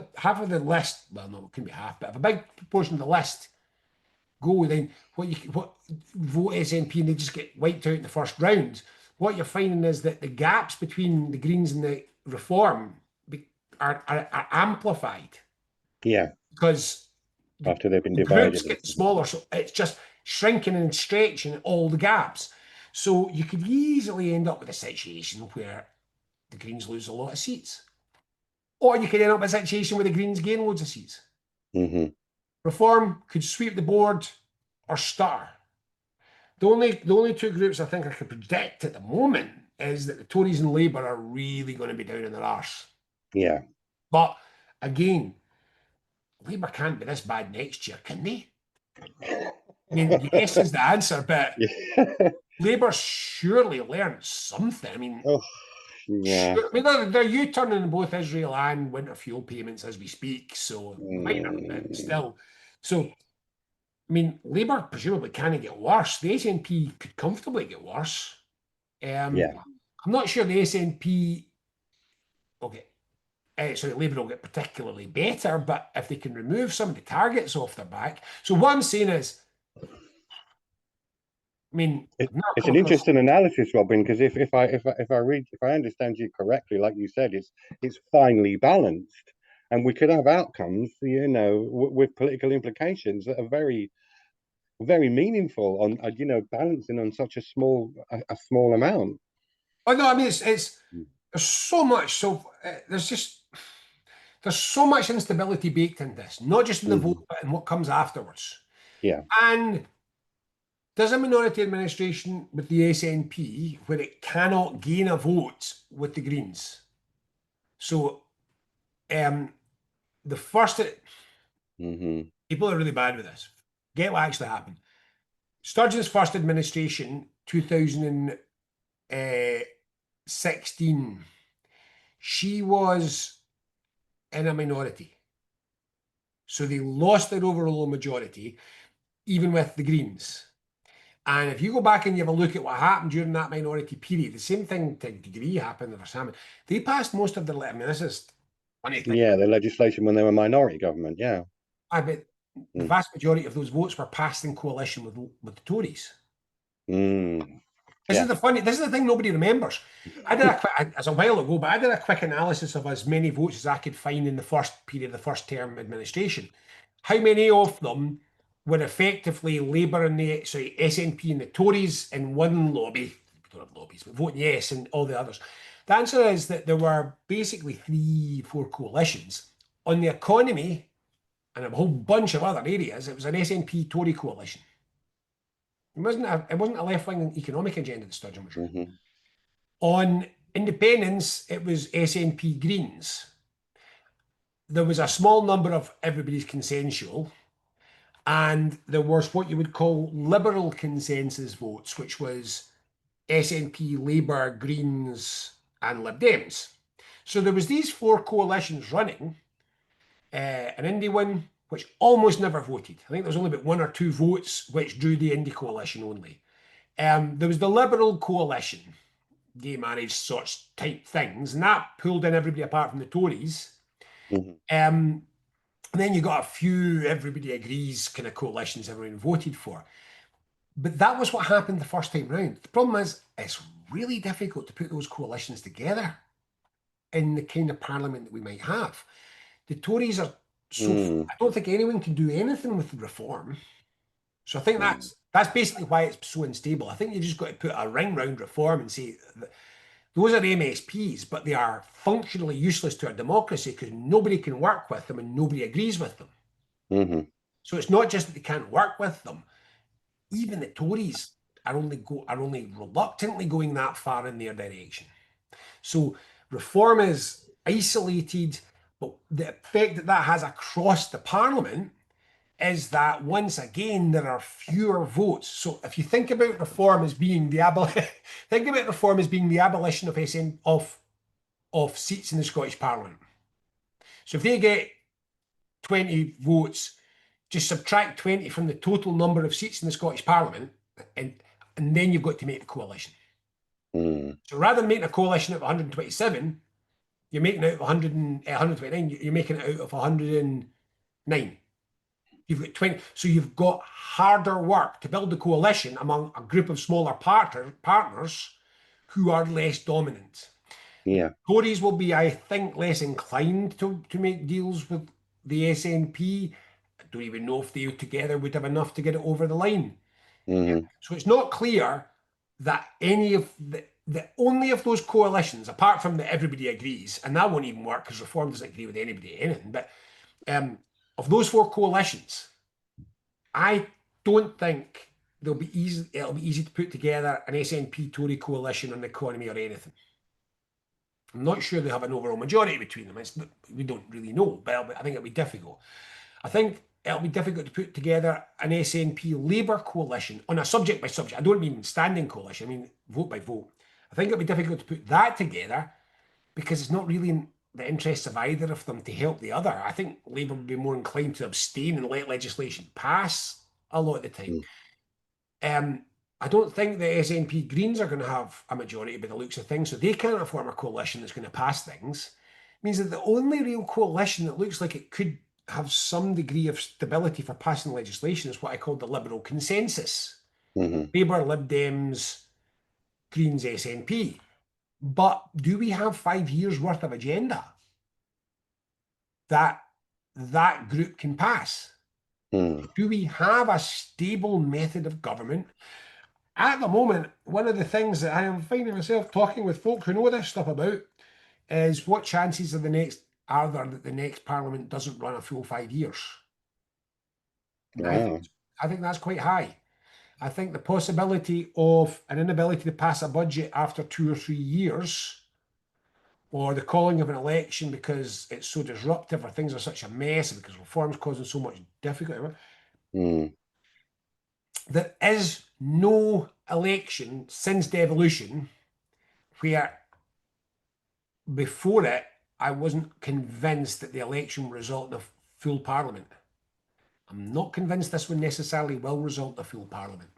the list, well, no, it can be half, but if a big proportion of the list go, then what vote SNP and they just get wiped out in the first round, what you're finding is that the gaps between the Greens and the Reform are amplified. Yeah. Because after they've been divided, groups get smaller, so it's just shrinking and stretching all the gaps. So you could easily end up with a situation where the Greens lose a lot of seats. Or you could end up with a situation where the Greens gain loads of seats. Reform could sweep the board or stutter. The only two groups I think I could predict at the moment is that the Tories and Labour are really going to be down in their arse. Yeah. But again, Labour can't be this bad next year, can they? I mean, yes is the answer, but Labour surely learned something. I mean, sure, I mean they're U-turning in both Israel and winter fuel payments as we speak, so minor, but still. So, I mean, Labour presumably can't get worse. The SNP could comfortably get worse. I'm not sure the SNP. Okay. Labour will get particularly better, but if they can remove some of the targets off their back. So what I'm saying is, I mean, I've never It's come an across. interesting analysis, Robin, because if I understand you correctly, like you said, it's finely balanced, and we could have outcomes, with political implications that are very very meaningful on balancing on such a small amount. Oh no, I mean it's there's so much. So there's so much instability baked in this, not just in the vote, Hmm. but in what comes afterwards. Yeah. And there's a minority administration with the SNP where it cannot gain a vote with the Greens. So um, the first Hmm. people are really bad with this. Get what actually happened. Sturgeon's first administration, 2016, she was in a minority. So they lost their overall majority, even with the Greens. And if you go back and you have a look at what happened during that minority period, the same thing to a degree happened in Salmon. They passed most of their, I mean, this is funny to think Yeah, about. the legislation when they were minority government. Yeah. I bet the Mm. vast majority of those votes were passed in coalition with the Tories. Mm. This is Yeah. the funny. This is the thing nobody remembers. I did a quick, as a while ago, but I did a quick analysis of as many votes as I could find in the first period, the first term administration. How many of them were effectively Labour and the SNP and the Tories in one lobby? We don't have lobbies, but voting yes, and all the others. The answer is that there were basically 3, 4 coalitions on the economy and a whole bunch of other areas. It was an SNP Tory coalition. It wasn't a left-wing economic agenda that Sturgeon was running. Hmm. On independence, it was SNP Greens. There was a small number of everybody's consensual, and there was what you would call liberal consensus votes, which was SNP, Labour, Greens, and Lib Dems. So there was these 4 coalitions running. An indie one, which almost never voted. I think there was only about 1 or 2 votes which drew the indie coalition only. There was the Liberal coalition, gay marriage sorts type things, and that pulled in everybody apart from the Tories. Hmm. And then you got a few everybody agrees kind of coalitions everyone voted for. But that was what happened the first time round. The problem is it's really difficult to put those coalitions together in the kind of parliament that we might have. The Tories are so Mm. I don't think anyone can do anything with the reform. So I think Mm. that's basically why it's so unstable. I think you just got to put a ring round reform and say those are MSPs, but they are functionally useless to our democracy because nobody can work with them and nobody agrees with them. Hmm. So it's not just that they can't work with them. Even the Tories are only reluctantly going that far in their direction. So reform is isolated, but the effect that that has across the parliament is that once again there are fewer votes. So if you think about reform as being the think about reform as being the abolition of of seats in the Scottish Parliament. So if they get 20 votes, just subtract 20 from the total number of seats in the Scottish Parliament, and and then you've got to make the coalition. Mm. So rather than making a coalition of 127, you're making it out of 129, you're making it out of 109. You've got 20. So you've got harder work to build a coalition among a group of smaller partners who are less dominant. Yeah. Tories will be, I think, less inclined to make deals with the SNP. I don't even know if they together would have enough to get it over the line. Hmm. So it's not clear that any of the only of those coalitions, apart from that everybody agrees, and that won't even work because Reform doesn't agree with anybody anything, but um, of those 4 coalitions, I don't think it'll be easy to put together an SNP Tory coalition on the economy or anything. I'm not sure they have an overall majority between them. We don't really know, but I think it'll be difficult. I think it'll be difficult to put together an SNP Labour coalition on a subject by subject. I don't mean standing coalition, I mean vote by vote. I think it'll be difficult to put that together because it's not really in the interests of either of them to help the other. I think Labour would be more inclined to abstain and let legislation pass a lot of the time. Um, I don't think the SNP Greens are going to have a majority by the looks of things, so they can't form a coalition that's going to pass things. It means that the only real coalition that looks like it could have some degree of stability for passing legislation is what I call the Liberal consensus. Labour, Lib Dems, Greens, SNP. But do we have 5 years worth of agenda that that group can pass? Do we have a stable method of government? At the moment, one of the things that I am finding myself talking with folk who know this stuff about is what chances are there that the next parliament doesn't run a full 5 years? Wow. I think that's quite high. I think the possibility of an inability to pass a budget after 2 or 3 years, or the calling of an election because it's so disruptive or things are such a mess and because reform's causing so much difficulty, there is no election since devolution where before it I wasn't convinced that the election would result in a full parliament. I'm not convinced this one necessarily will result in a full parliament.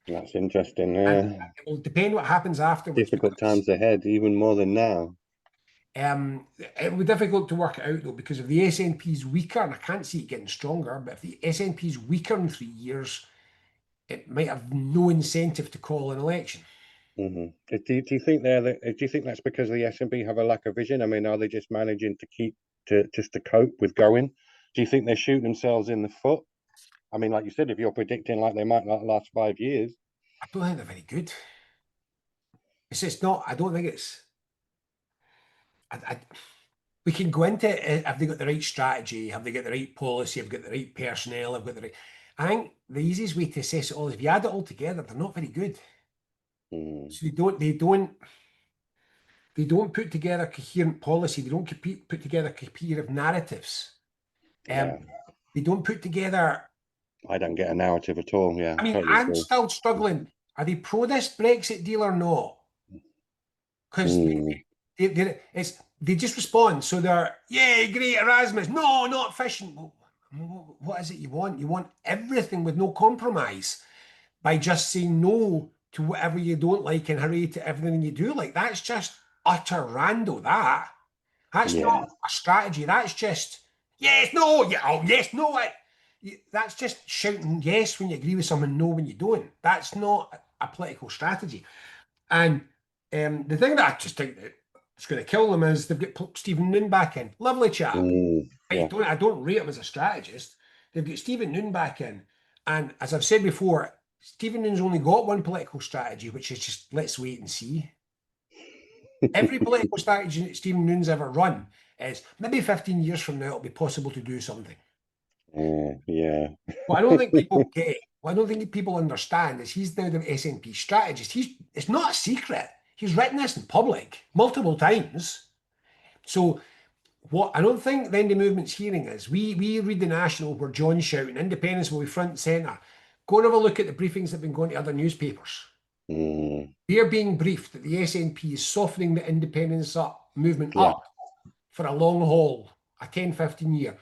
That's interesting. And it will depend what happens afterwards. Difficult times ahead, even more than now. It will be difficult to work it out though, because if the SNP is weaker, and I can't see it getting stronger, but if the SNP is weaker in 3 years, it might have no incentive to call an election. Do you think do you think that's because the SNP have a lack of vision? I mean, are they just managing to keep just to cope with going? Do you think they're shooting themselves in the foot? I mean, like you said, if you're predicting like they might not last 5 years. I don't think they're very good. It's just not. I don't think it's. We can go into it. Have they got the right strategy? Have they got the right policy? Have they got the right personnel? Have they got the right? I think the easiest way to assess it all is if you add it all together, they're not very good. So they don't put together coherent policy. They don't put together coherent narratives. Yeah. They don't put together. I don't get a narrative at all. Yeah, I mean, totally I'm agree. still struggling. Are they pro this Brexit deal or not? Because they just respond. So they're, yeah, great, Erasmus. No, not efficient. Well, what is it you want? You want everything with no compromise by just saying no to whatever you don't like and hooray to everything you do like. That's just utter rando, That's not a strategy. That's just, yes, no, yeah, oh, yes, no. That's just shouting yes when you agree with someone, no when you don't. That's not a political strategy. And the thing that I just think that it's going to kill them is they've got Stephen Noon back in. Lovely chap. Yeah. I don't rate him as a strategist. They've got Stephen Noon back in. And as I've said before, Stephen Noon's only got one political strategy, which is just let's wait and see. Every political strategy that Stephen Noon's ever run is maybe 15 years from now it'll be possible to do something. Yeah. What I don't think people get, what I don't think people understand is he's now the SNP strategist. It's not a secret. He's written this in public multiple times. So what I don't think the Indie Movement's hearing is we read the National where John's shouting independence will be front and centre. Go and have a look at the briefings that have been going to other newspapers. They're being briefed that the SNP is softening the independence movement up for a long haul, a 10, 15 year.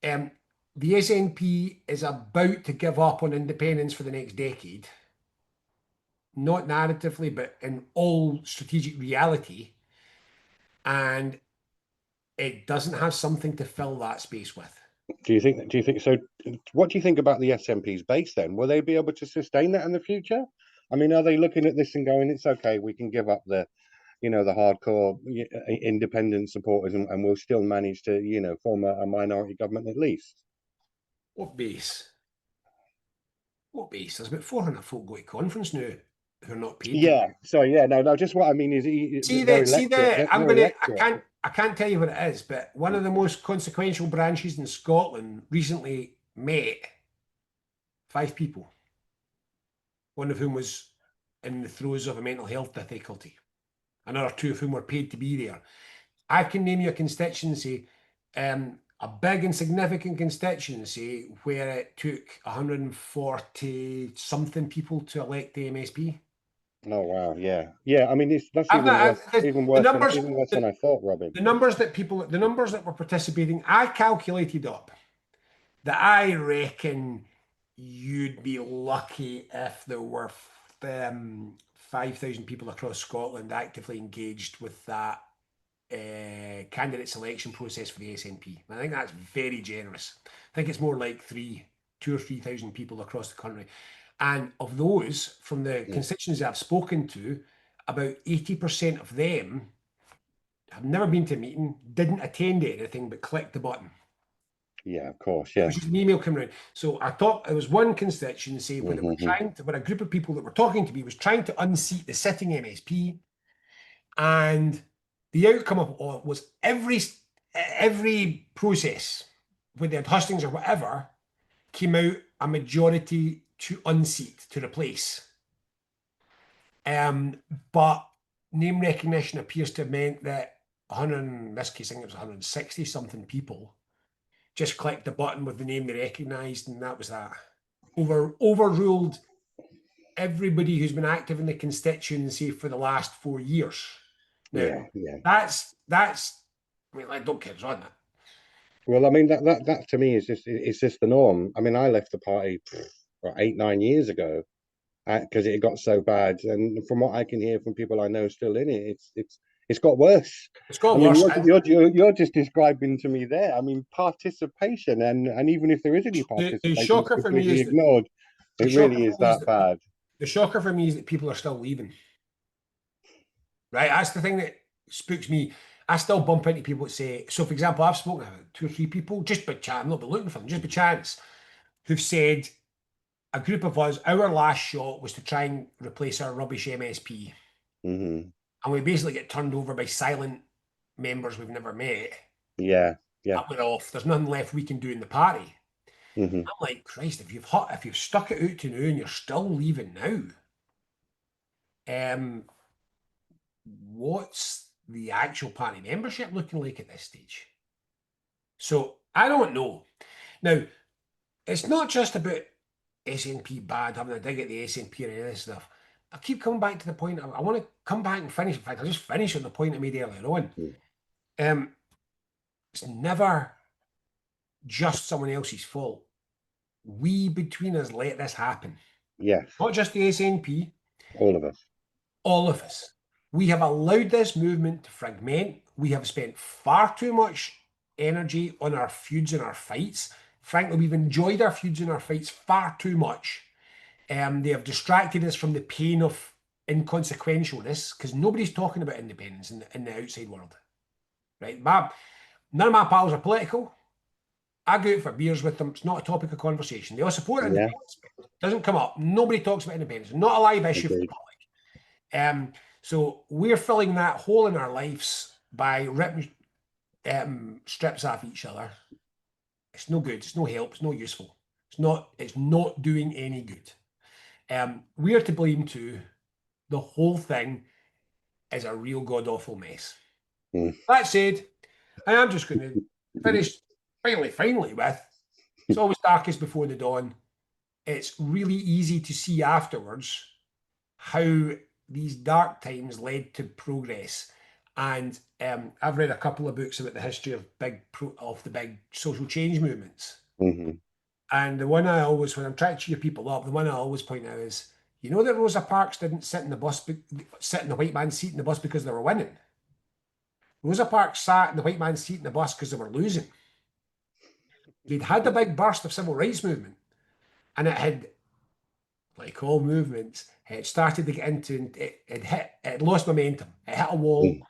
The SNP is about to give up on independence for the next decade. Not narratively, but in all strategic reality. And it doesn't have something to fill that space with. Do you think so? What do you think about the SNP's base then? Will they be able to sustain that in the future? I mean, are they looking at this and going, it's okay, we can give up the hardcore independent supporters and we'll still manage to, form a minority government at least? What base? What base? There's about 400 folk go to conference now who are not paid. Yeah. So yeah, no. Just what I mean is I can't tell you what it is, but one of the most consequential branches in Scotland recently met 5 people, one of whom was in the throes of a mental health difficulty, another 2 of whom were paid to be there. I can name you a constituency, a big and significant constituency where it took 140 something people to elect the MSP. Oh wow, yeah. I mean, that's even worse than I thought, Robin. The numbers that were participating, I calculated up that I reckon you'd be lucky if there were 5,000 people across Scotland actively engaged with that candidate selection process for the SNP. I think that's very generous. I think it's more like 2,000 or 3,000 people across the country. And of those, from the Mm. constituencies I've spoken to, about 80% of them have never been to a meeting, didn't attend anything, but clicked the button. Yeah, of course. It Yeah. was just an email coming around. So I thought there was one constituency where they were Mm-hmm. where a group of people that were talking to me was trying to unseat the sitting MSP, and the outcome of all was every process, whether they had hustings or whatever, came out a majority to unseat, to replace. But name recognition appears to have meant that 100, in this case, I think it was 160 something people just clicked the button with the name they recognised, and that was that. Overruled everybody who's been active in the constituency for the last 4 years. Now, Yeah. Yeah. that's. I mean, I don't care what's on that. Well, I mean that to me is just the norm. I mean, I left the party 8, 9 years ago because it got so bad, and from what I can hear from people I know still in it, it's got worse. It's I got mean, worse. you're just describing to me there. I mean, participation, and even if there is any The participation, it's shocker for me completely is that ignored. the It shocker really for is me is that that bad. the shocker for me is that people are still leaving. Right, that's the thing that spooks me. I still bump into people that say, so for example, I've spoken to 2 or 3 people just by chance, not by looking for them, just by chance, who've said a group of us, our last shot was to try and replace our rubbish MSP. Hmm. And we basically get turned over by silent members we've never met. Yeah, yeah. Up we're off. There's nothing left we can do in the party. Hmm. I'm like, Christ, if you've stuck it out to now and you're still leaving now, what's the actual party membership looking like at this stage? So I don't know. Now, it's not just about SNP bad, having a dig at the SNP or any of this stuff. I keep coming back to the point. I want to come back and finish. In fact, I'll just finish on the point I made earlier on. Um, it's never just someone else's fault. We between us let this happen. Yes, Not just the SNP, all of us. all of us. We have allowed this movement to fragment. We have spent far too much energy on our feuds and our fights. Frankly, we've enjoyed our feuds and our fights far too much. They have distracted us from the pain of inconsequentialness because nobody's talking about independence in the outside world. Right? None of my pals are political. I go out for beers with them. It's not a topic of conversation. They all support Yeah, independence. Doesn't come up. Nobody talks about independence. Not a live issue for the agreed. public. So we're filling that hole in our lives by ripping strips off each other. It's no good. It's no help. It's no useful. It's not doing any good. We are to blame too. The whole thing is a real god awful mess. Mm. That said, I am just going to finish finally with it's always darkest before the dawn. It's really easy to see afterwards how these dark times led to progress. And I've read a couple of books about the history of the big social change movements. Hmm. And the one I always, when I'm trying to cheer people up, the one I always point out is, you know that Rosa Parks didn't sit in the white man's seat in the bus because they were winning. Rosa Parks sat in the white man's seat in the bus because they were losing. They'd had a big burst of civil rights movement, and it had, like all movements, it started to get into it lost momentum. It hit a wall. Mm.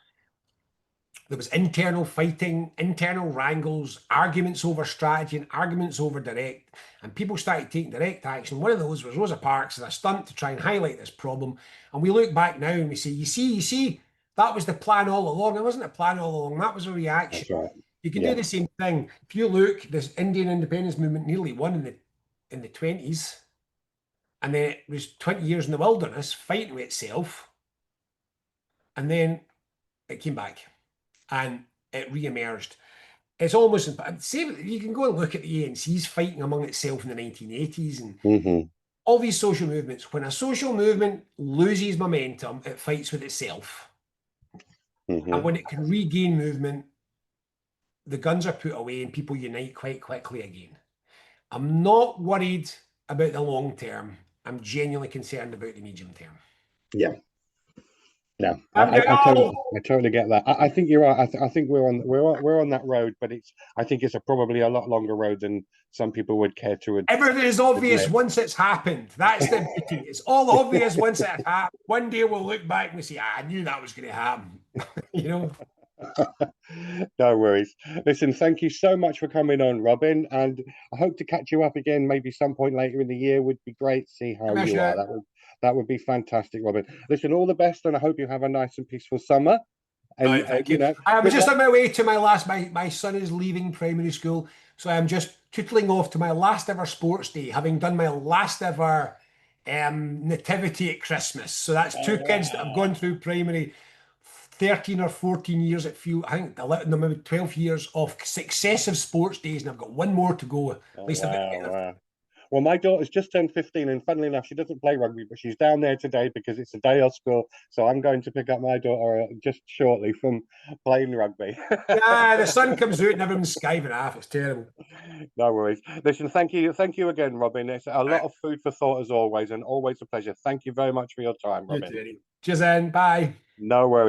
There was internal fighting, internal wrangles, arguments over strategy and arguments over direct, and people started taking direct action. One of those was Rosa Parks as a stunt to try and highlight this problem. And we look back now and we say, you see, that was the plan all along. It wasn't a plan all along. That was a reaction. That's right. You can do Yeah. the same thing. If you look, this Indian independence movement nearly won in the 20s, and then it was 20 years in the wilderness fighting with itself, and then it came back and it re-emerged. It's almost same. You can go and look at the ANC's fighting among itself in the 1980s and Hmm. all these social movements. When a social movement loses momentum, it fights with itself, and Hmm. when it can regain movement, the guns are put away and people unite quite quickly again. I'm not worried about the long term. I'm genuinely concerned about the medium term. Yeah. No, I'm getting old. I totally get that. I think you're right. I think we're on that road, but I think it's probably a lot longer road than some people would care to Everything is obvious admit. once it's happened. That's the beauty. It's all obvious once it happened. One day we'll look back and we say, I knew that was going to happen. You know? No worries. Listen, thank you so much for coming on, Robin, and I hope to catch you up again maybe some point later in the year. Would be great to see how you are. Commissioner. That would be fantastic, Robin. Listen, all the best, and I hope you have a nice and peaceful summer. All And right, thank you. I was good just luck. on my way to my last. My son is leaving primary school, so I'm just tootling off to my last ever sports day, having done my last ever nativity at Christmas. So that's Oh two kids that have wow! gone through primary, 13 or 14 years at few. I think 11, no, maybe 12 years of successive sports days, and I've got one more to go. At Oh least a bit. wow! Wow! Well, my daughter's just turned 15, and funnily enough, she doesn't play rugby, but she's down there today because it's a day off school. So I'm going to pick up my daughter just shortly from playing rugby. Yeah, the sun comes out and everyone's skiving off. It's terrible. No worries. Listen, thank you again, Robin. It's a lot of food for thought as always, and always a pleasure. Thank you very much for your time, You Robin. too. Cheers, then. Bye. No worries.